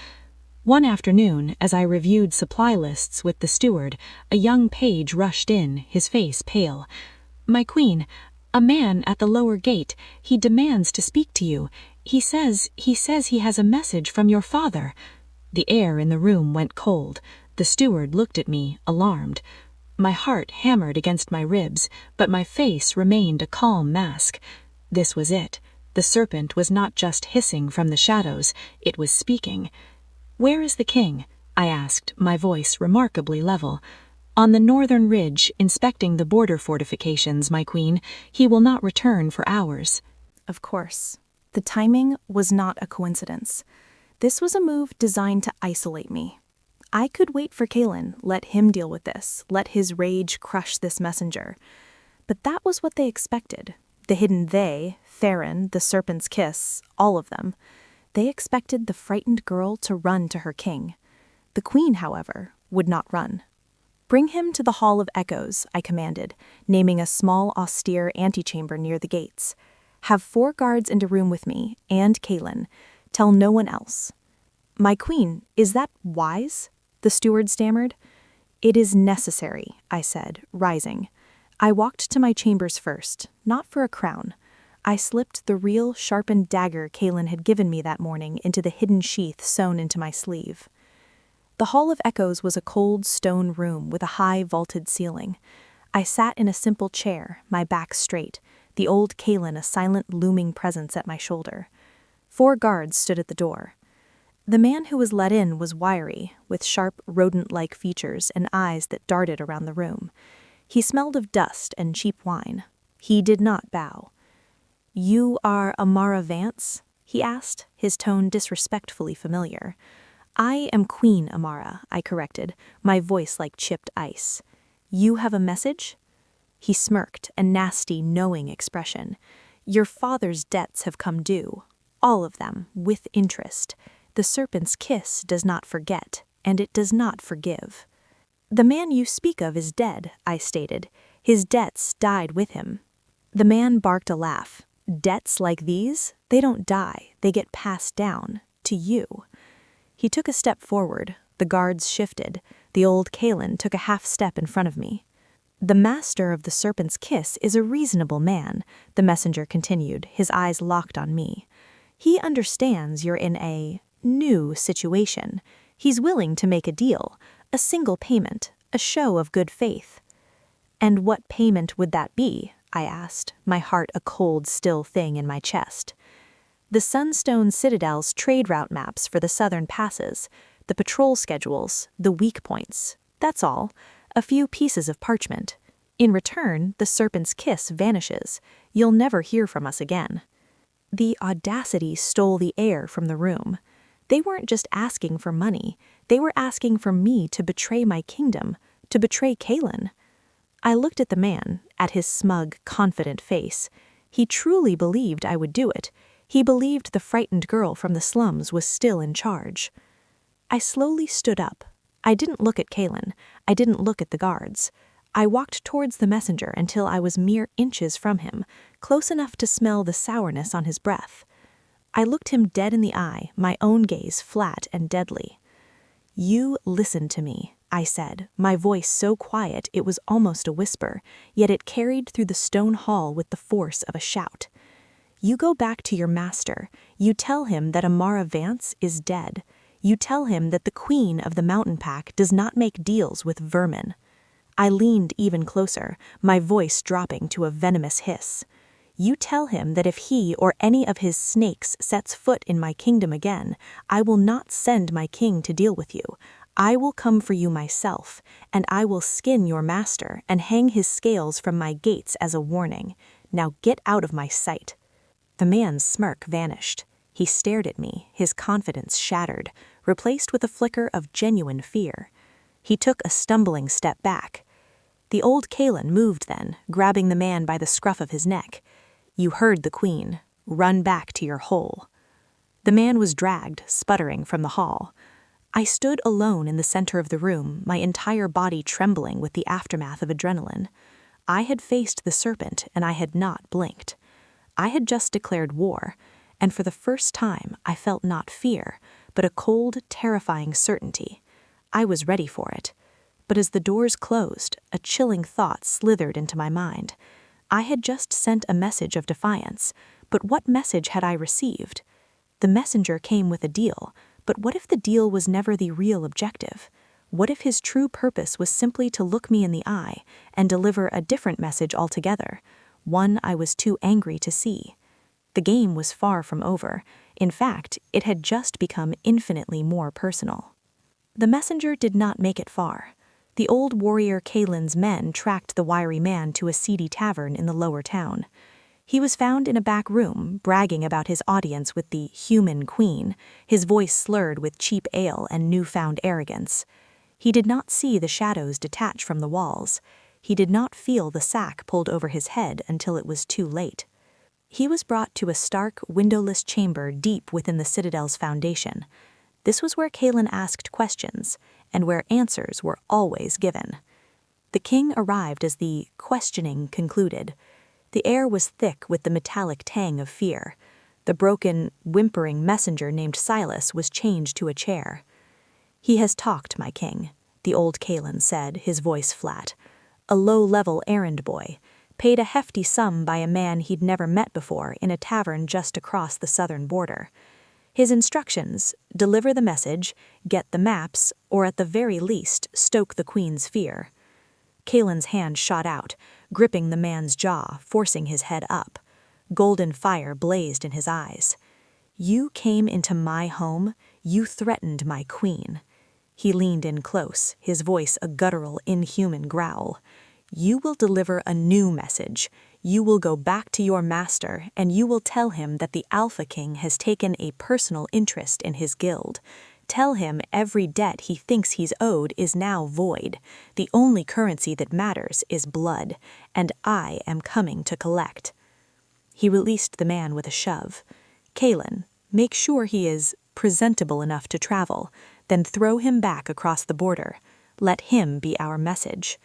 One afternoon, as I reviewed supply lists with the steward, a young page rushed in, his face pale. "My queen, a man at the lower gate. He demands to speak to you. He says he has a message from your father." The air in the room went cold. The steward looked at me, alarmed. My heart hammered against my ribs, but my face remained a calm mask. This was it. The serpent was not just hissing from the shadows, it was speaking. "Where is the king?" I asked, my voice remarkably level. "On the northern ridge, inspecting the border fortifications, my queen. He will not return for hours." Of course. The timing was not a coincidence. This was a move designed to isolate me. I could wait for Kaelen, let him deal with this, let his rage crush this messenger. But that was what they expected. The hidden they, Theron, the serpent's kiss, all of them. They expected the frightened girl to run to her king. The queen, however, would not run. "Bring him to the Hall of Echoes," I commanded, naming a small, austere antechamber near the gates. "Have 4 guards in a room with me, and Kaelen. Tell no one else." "My queen, is that wise?" the steward stammered. "It is necessary," I said, rising. I walked to my chambers first, not for a crown. I slipped the real sharpened dagger Kaelen had given me that morning into the hidden sheath sewn into my sleeve. The Hall of Echoes was a cold stone room with a high vaulted ceiling. I sat in a simple chair, my back straight, the old Kaelen a silent looming presence at my shoulder. 4 guards stood at the door. The man who was let in was wiry, with sharp rodent-like features and eyes that darted around the room. He smelled of dust and cheap wine. He did not bow. "You are Amara Vance?" he asked, his tone disrespectfully familiar. "I am Queen Amara," I corrected, my voice like chipped ice. "You have a message?" He smirked, a nasty, knowing expression. "Your father's debts have come due. All of them, with interest. The serpent's kiss does not forget, and it does not forgive." "The man you speak of is dead," I stated. "His debts died with him." The man barked a laugh. "Debts like these? They don't die, they get passed down. To you." He took a step forward. The guards shifted. The old Kaelen took a half step in front of me. "The master of the serpent's kiss is a reasonable man," the messenger continued, his eyes locked on me. "He understands you're in a new situation. He's willing to make a deal, a single payment, a show of good faith." "And what payment would that be?" I asked, my heart a cold, still thing in my chest. "The Sunstone Citadel's trade route maps for the southern passes, the patrol schedules, the weak points. That's all. A few pieces of parchment. In return, the serpent's kiss vanishes. You'll never hear from us again." The audacity stole the air from the room. They weren't just asking for money. They were asking for me to betray my kingdom, to betray Kaelen. I looked at the man, at his smug, confident face. He truly believed I would do it. He believed the frightened girl from the slums was still in charge. I slowly stood up. I didn't look at Kaelen. I didn't look at the guards. I walked towards the messenger until I was mere inches from him, close enough to smell the sourness on his breath. I looked him dead in the eye, my own gaze flat and deadly. "You listen to me," I said, my voice so quiet it was almost a whisper, yet it carried through the stone hall with the force of a shout. "You go back to your master. You tell him that Amara Vance is dead. You tell him that the queen of the mountain pack does not make deals with vermin." I leaned even closer, my voice dropping to a venomous hiss. "You tell him that if he or any of his snakes sets foot in my kingdom again, I will not send my king to deal with you. I will come for you myself, and I will skin your master and hang his scales from my gates as a warning. Now get out of my sight." The man's smirk vanished. He stared at me, his confidence shattered, replaced with a flicker of genuine fear. He took a stumbling step back. The old Kaelen moved then, grabbing the man by the scruff of his neck. "You heard the queen. Run back to your hole." The man was dragged, sputtering, from the hall. I stood alone in the center of the room, my entire body trembling with the aftermath of adrenaline. I had faced the serpent, and I had not blinked. I had just declared war, and for the first time I felt not fear, but a cold, terrifying certainty. I was ready for it. But as the doors closed, a chilling thought slithered into my mind. I had just sent a message of defiance, but what message had I received? The messenger came with a deal, but what if the deal was never the real objective? What if his true purpose was simply to look me in the eye and deliver a different message altogether, one I was too angry to see? The game was far from over. In fact, it had just become infinitely more personal. The messenger did not make it far. The old warrior Kaelen's men tracked the wiry man to a seedy tavern in the lower town. He was found in a back room, bragging about his audience with the human queen, his voice slurred with cheap ale and newfound arrogance. He did not see the shadows detach from the walls. He did not feel the sack pulled over his head until it was too late. He was brought to a stark, windowless chamber deep within the citadel's foundation. This was where Kaelen asked questions, and where answers were always given. The king arrived as the questioning concluded. The air was thick with the metallic tang of fear. The broken, whimpering messenger named Silas was chained to a chair. "He has talked, my king," the old Kaelen said, his voice flat. a low-level errand boy, paid a hefty sum by a man he'd never met before in a tavern just across the southern border. His instructions: deliver the message, get the maps, or at the very least, stoke the Queen's fear. Kaelen's hand shot out, gripping the man's jaw, forcing his head up. Golden fire blazed in his eyes. You came into my home, you threatened my queen. He leaned in close, his voice a guttural, inhuman growl. You will deliver a new message. You will go back to your master, and you will tell him that the Alpha King has taken a personal interest in his guild. Tell him every debt he thinks he's owed is now void. The only currency that matters is blood, and I am coming to collect. He released the man with a shove. Kaelen, make sure he is presentable enough to travel, then throw him back across the border. Let him be our message.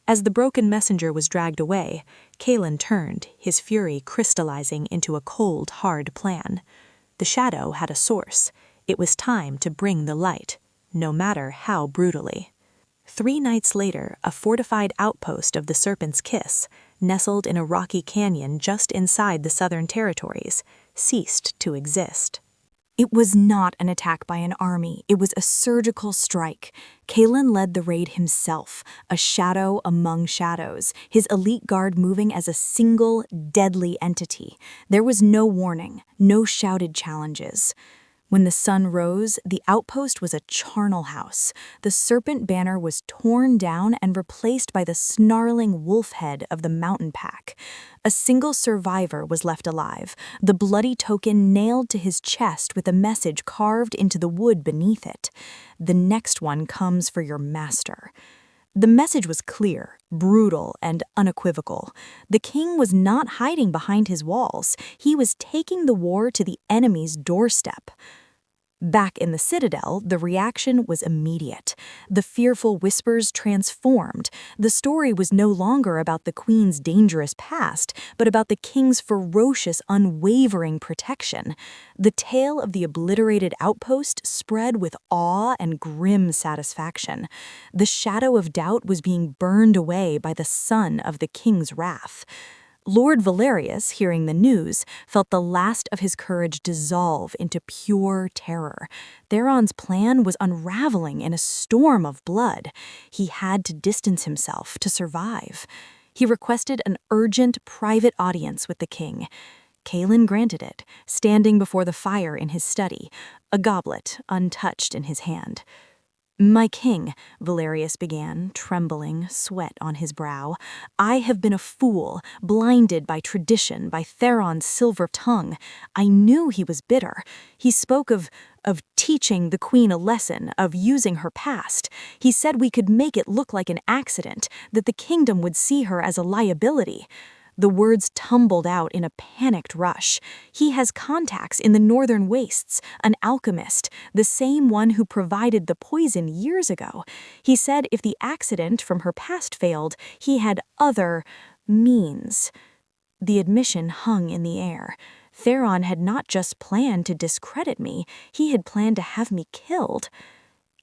As the broken messenger was dragged away, Kaelen turned, his fury crystallizing into a cold, hard plan. The shadow had a source. It was time to bring the light, no matter how brutally. 3 nights later, a fortified outpost of the Serpent's Kiss, nestled in a rocky canyon just inside the Southern Territories, ceased to exist. It was not an attack by an army, it was a surgical strike. Kaelen led the raid himself, a shadow among shadows, his elite guard moving as a single, deadly entity. There was no warning, no shouted challenges. When the sun rose, the outpost was a charnel house. The serpent banner was torn down and replaced by the snarling wolf head of the mountain pack. A single survivor was left alive, the bloody token nailed to his chest with a message carved into the wood beneath it. The next one comes for your master. The message was clear, brutal, and unequivocal. The king was not hiding behind his walls. He was taking the war to the enemy's doorstep. Back in the citadel, the reaction was immediate. The fearful whispers transformed. The story was no longer about the queen's dangerous past, but about the king's ferocious, unwavering protection. The tale of the obliterated outpost spread with awe and grim satisfaction. The shadow of doubt was being burned away by the sun of the king's wrath. Lord Valerius, hearing the news, felt the last of his courage dissolve into pure terror. Theron's plan was unraveling in a storm of blood. He had to distance himself to survive. He requested an urgent private audience with the king. Kaelen granted it, standing before the fire in his study, a goblet untouched in his hand. "My king," Valerius began, trembling, sweat on his brow, "I have been a fool, blinded by tradition, by Theron's silver tongue. I knew he was bitter. He spoke of teaching the queen a lesson, of using her past. He said we could make it look like an accident, that the kingdom would see her as a liability." The words tumbled out in a panicked rush. He has contacts in the northern wastes, an alchemist, the same one who provided the poison years ago. He said if the accident from her past failed, he had other means. The admission hung in the air. Theron had not just planned to discredit me, he had planned to have me killed.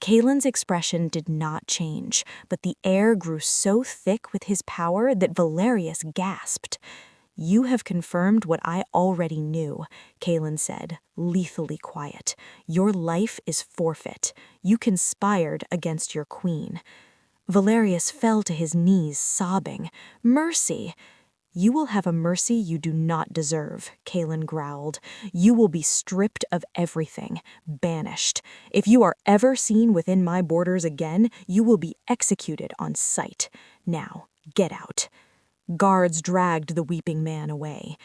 Kaelen's expression did not change, but the air grew so thick with his power that Valerius gasped. "You have confirmed what I already knew," Kaelen said, lethally quiet. "Your life is forfeit. You conspired against your queen." Valerius fell to his knees, sobbing. "Mercy!" "You will have a mercy you do not deserve," Kaelen growled. "You will be stripped of everything, banished. If you are ever seen within my borders again, you will be executed on sight. Now, get out." Guards dragged the weeping man away.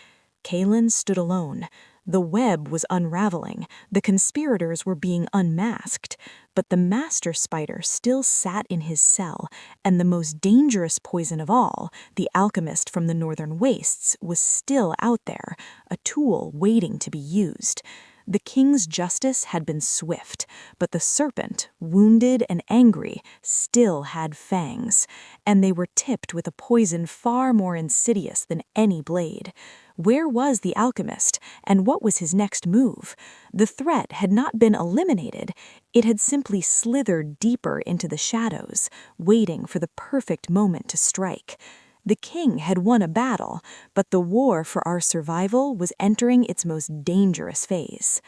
Kaelen stood alone. The web was unraveling, the conspirators were being unmasked, but the master spider still sat in his cell, and the most dangerous poison of all, the alchemist from the northern wastes, was still out there, a tool waiting to be used. The king's justice had been swift, but the serpent, wounded and angry, still had fangs, and they were tipped with a poison far more insidious than any blade. Where was the alchemist, and what was his next move? The threat had not been eliminated, it had simply slithered deeper into the shadows, waiting for the perfect moment to strike. The king had won a battle, but the war for our survival was entering its most dangerous phase.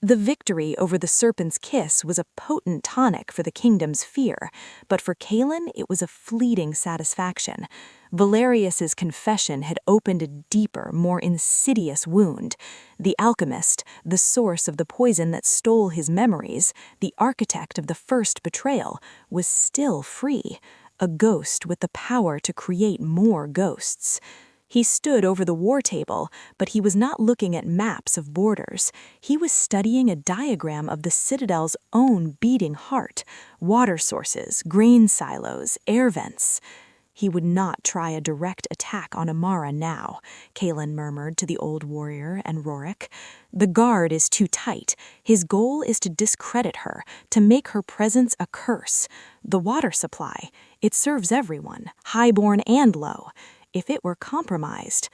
The victory over the serpent's kiss was a potent tonic for the kingdom's fear, but for Kaelen it was a fleeting satisfaction. Valerius's confession had opened a deeper, more insidious wound. The alchemist, the source of the poison that stole his memories, the architect of the first betrayal, was still free, a ghost with the power to create more ghosts. He stood over the war table, but he was not looking at maps of borders. He was studying a diagram of the citadel's own beating heart, water sources, grain silos, air vents. He would not try a direct attack on Amara now, Kaelen murmured to the old warrior and Rorik. The guard is too tight. His goal is to discredit her, to make her presence a curse. The water supply, it serves everyone, highborn and low. If it were compromised,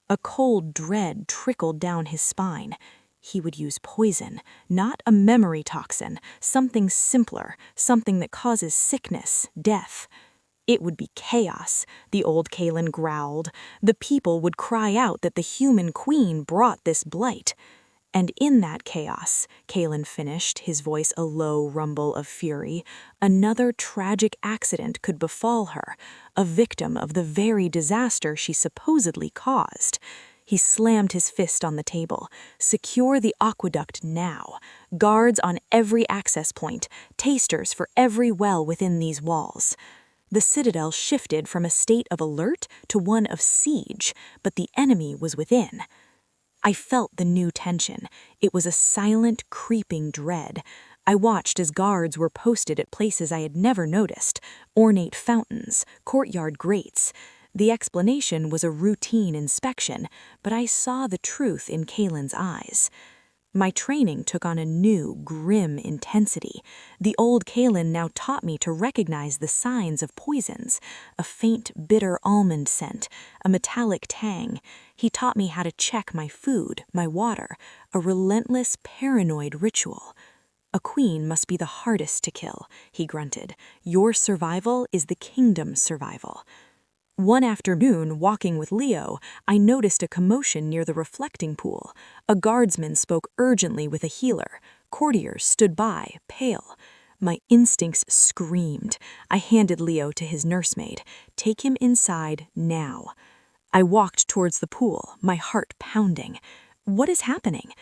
a cold dread trickled down his spine. He would use poison, not a memory toxin, something simpler, something that causes sickness, death. It would be chaos, the old Kaelen growled. The people would cry out that the human queen brought this blight. And in that chaos, Kaelen finished, his voice a low rumble of fury, another tragic accident could befall her, a victim of the very disaster she supposedly caused. He slammed his fist on the table. Secure the aqueduct now. Guards on every access point, tasters for every well within these walls. The citadel shifted from a state of alert to one of siege, but the enemy was within. I felt the new tension. It was a silent, creeping dread. I watched as guards were posted at places I had never noticed, ornate fountains, courtyard grates. The explanation was a routine inspection, but I saw the truth in Kaelen's eyes. My training took on a new, grim intensity. The old Kaelen now taught me to recognize the signs of poisons, a faint, bitter almond scent, a metallic tang. He taught me how to check my food, my water, a relentless, paranoid ritual. A queen must be the hardest to kill, he grunted. Your survival is the kingdom's survival. One afternoon, walking with Leo, I noticed a commotion near the reflecting pool. A guardsman spoke urgently with a healer. Courtiers stood by, pale. My instincts screamed. I handed Leo to his nursemaid. Take him inside now. I walked towards the pool, my heart pounding. What is happening?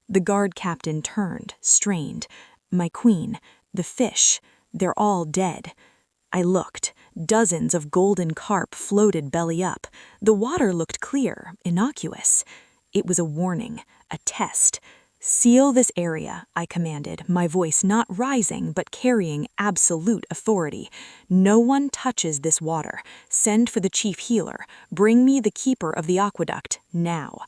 The guard captain turned, strained. My queen, the fish, they're all dead. I looked. Dozens of golden carp floated belly up. The water looked clear, innocuous. It was a warning, a test. Seal this area, I commanded, my voice not rising but carrying absolute authority. No one touches this water. Send for the chief healer. Bring me the keeper of the aqueduct, now.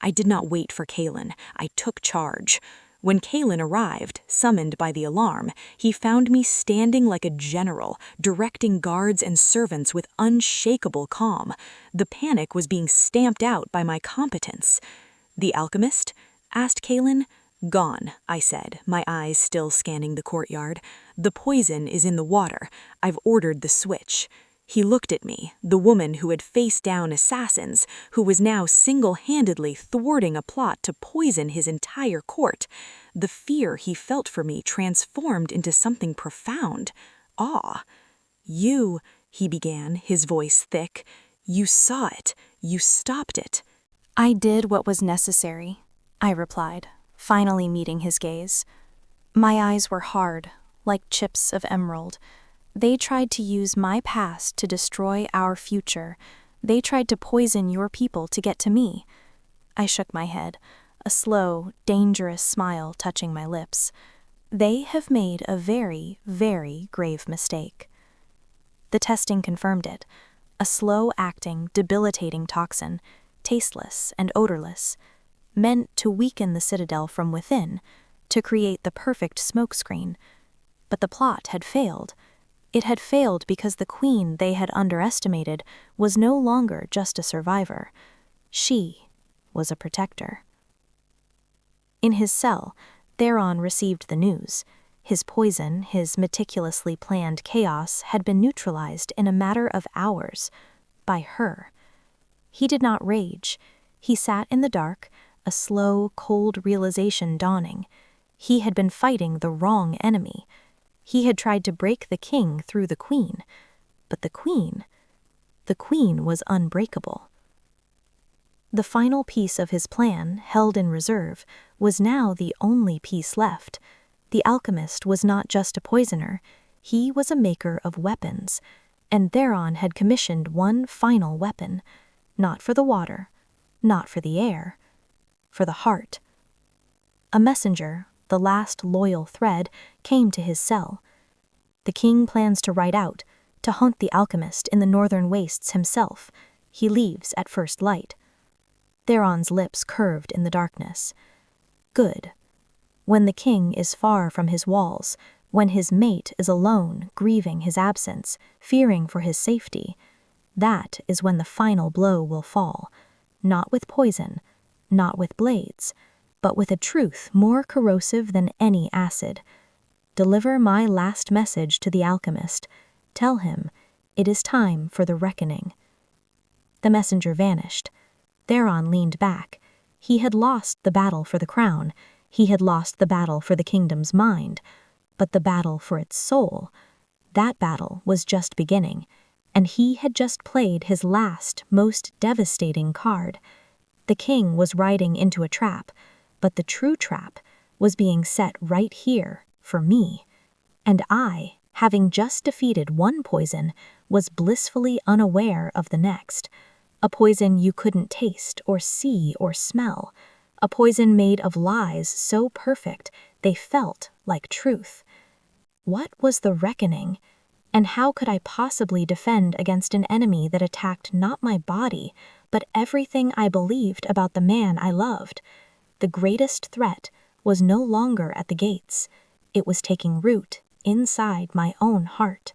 I did not wait for Kaelen. I took charge. When Kaelen arrived, summoned by the alarm, he found me standing like a general, directing guards and servants with unshakable calm. The panic was being stamped out by my competence. The alchemist? Asked Kaelen. Gone, I said, my eyes still scanning the courtyard. The poison is in the water. I've ordered the switch. He looked at me, the woman who had faced down assassins, who was now single-handedly thwarting a plot to poison his entire court. The fear he felt for me transformed into something profound, awe. You, he began, his voice thick, you saw it, you stopped it. I did what was necessary, I replied, finally meeting his gaze. My eyes were hard, like chips of emerald. They tried to use my past to destroy our future. They tried to poison your people to get to me. I shook my head, a slow, dangerous smile touching my lips. They have made a very, very grave mistake. The testing confirmed it. A slow-acting, debilitating toxin, tasteless and odorless, meant to weaken the citadel from within, to create the perfect smokescreen. But the plot had failed. It had failed because the queen they had underestimated was no longer just a survivor. She was a protector. In his cell, Theron received the news. His poison, his meticulously planned chaos, had been neutralized in a matter of hours by her. He did not rage. He sat in the dark, a slow, cold realization dawning. He had been fighting the wrong enemy. He had tried to break the king through the queen. But the queen was unbreakable. The final piece of his plan, held in reserve, was now the only piece left. The alchemist was not just a poisoner, he was a maker of weapons, and Theron had commissioned one final weapon, not for the water, not for the air, for the heart. A messenger, the last loyal thread, came to his cell. The king plans to ride out, to hunt the alchemist in the northern wastes himself. He leaves at first light. Theron's lips curved in the darkness. Good. When the king is far from his walls, when his mate is alone, grieving his absence, fearing for his safety, that is when the final blow will fall, not with poison, not with blades, but with a truth more corrosive than any acid. Deliver my last message to the alchemist. Tell him it is time for the reckoning. The messenger vanished. Theron leaned back. He had lost the battle for the crown. He had lost the battle for the kingdom's mind. But the battle for its soul, that battle was just beginning, and he had just played his last, most devastating card. The king was riding into a trap, but the true trap was being set right here for me. And I, having just defeated one poison, was blissfully unaware of the next. A poison you couldn't taste or see or smell. A poison made of lies so perfect they felt like truth. What was the reckoning? And how could I possibly defend against an enemy that attacked not my body, but everything I believed about the man I loved? The greatest threat was no longer at the gates. It was taking root inside my own heart.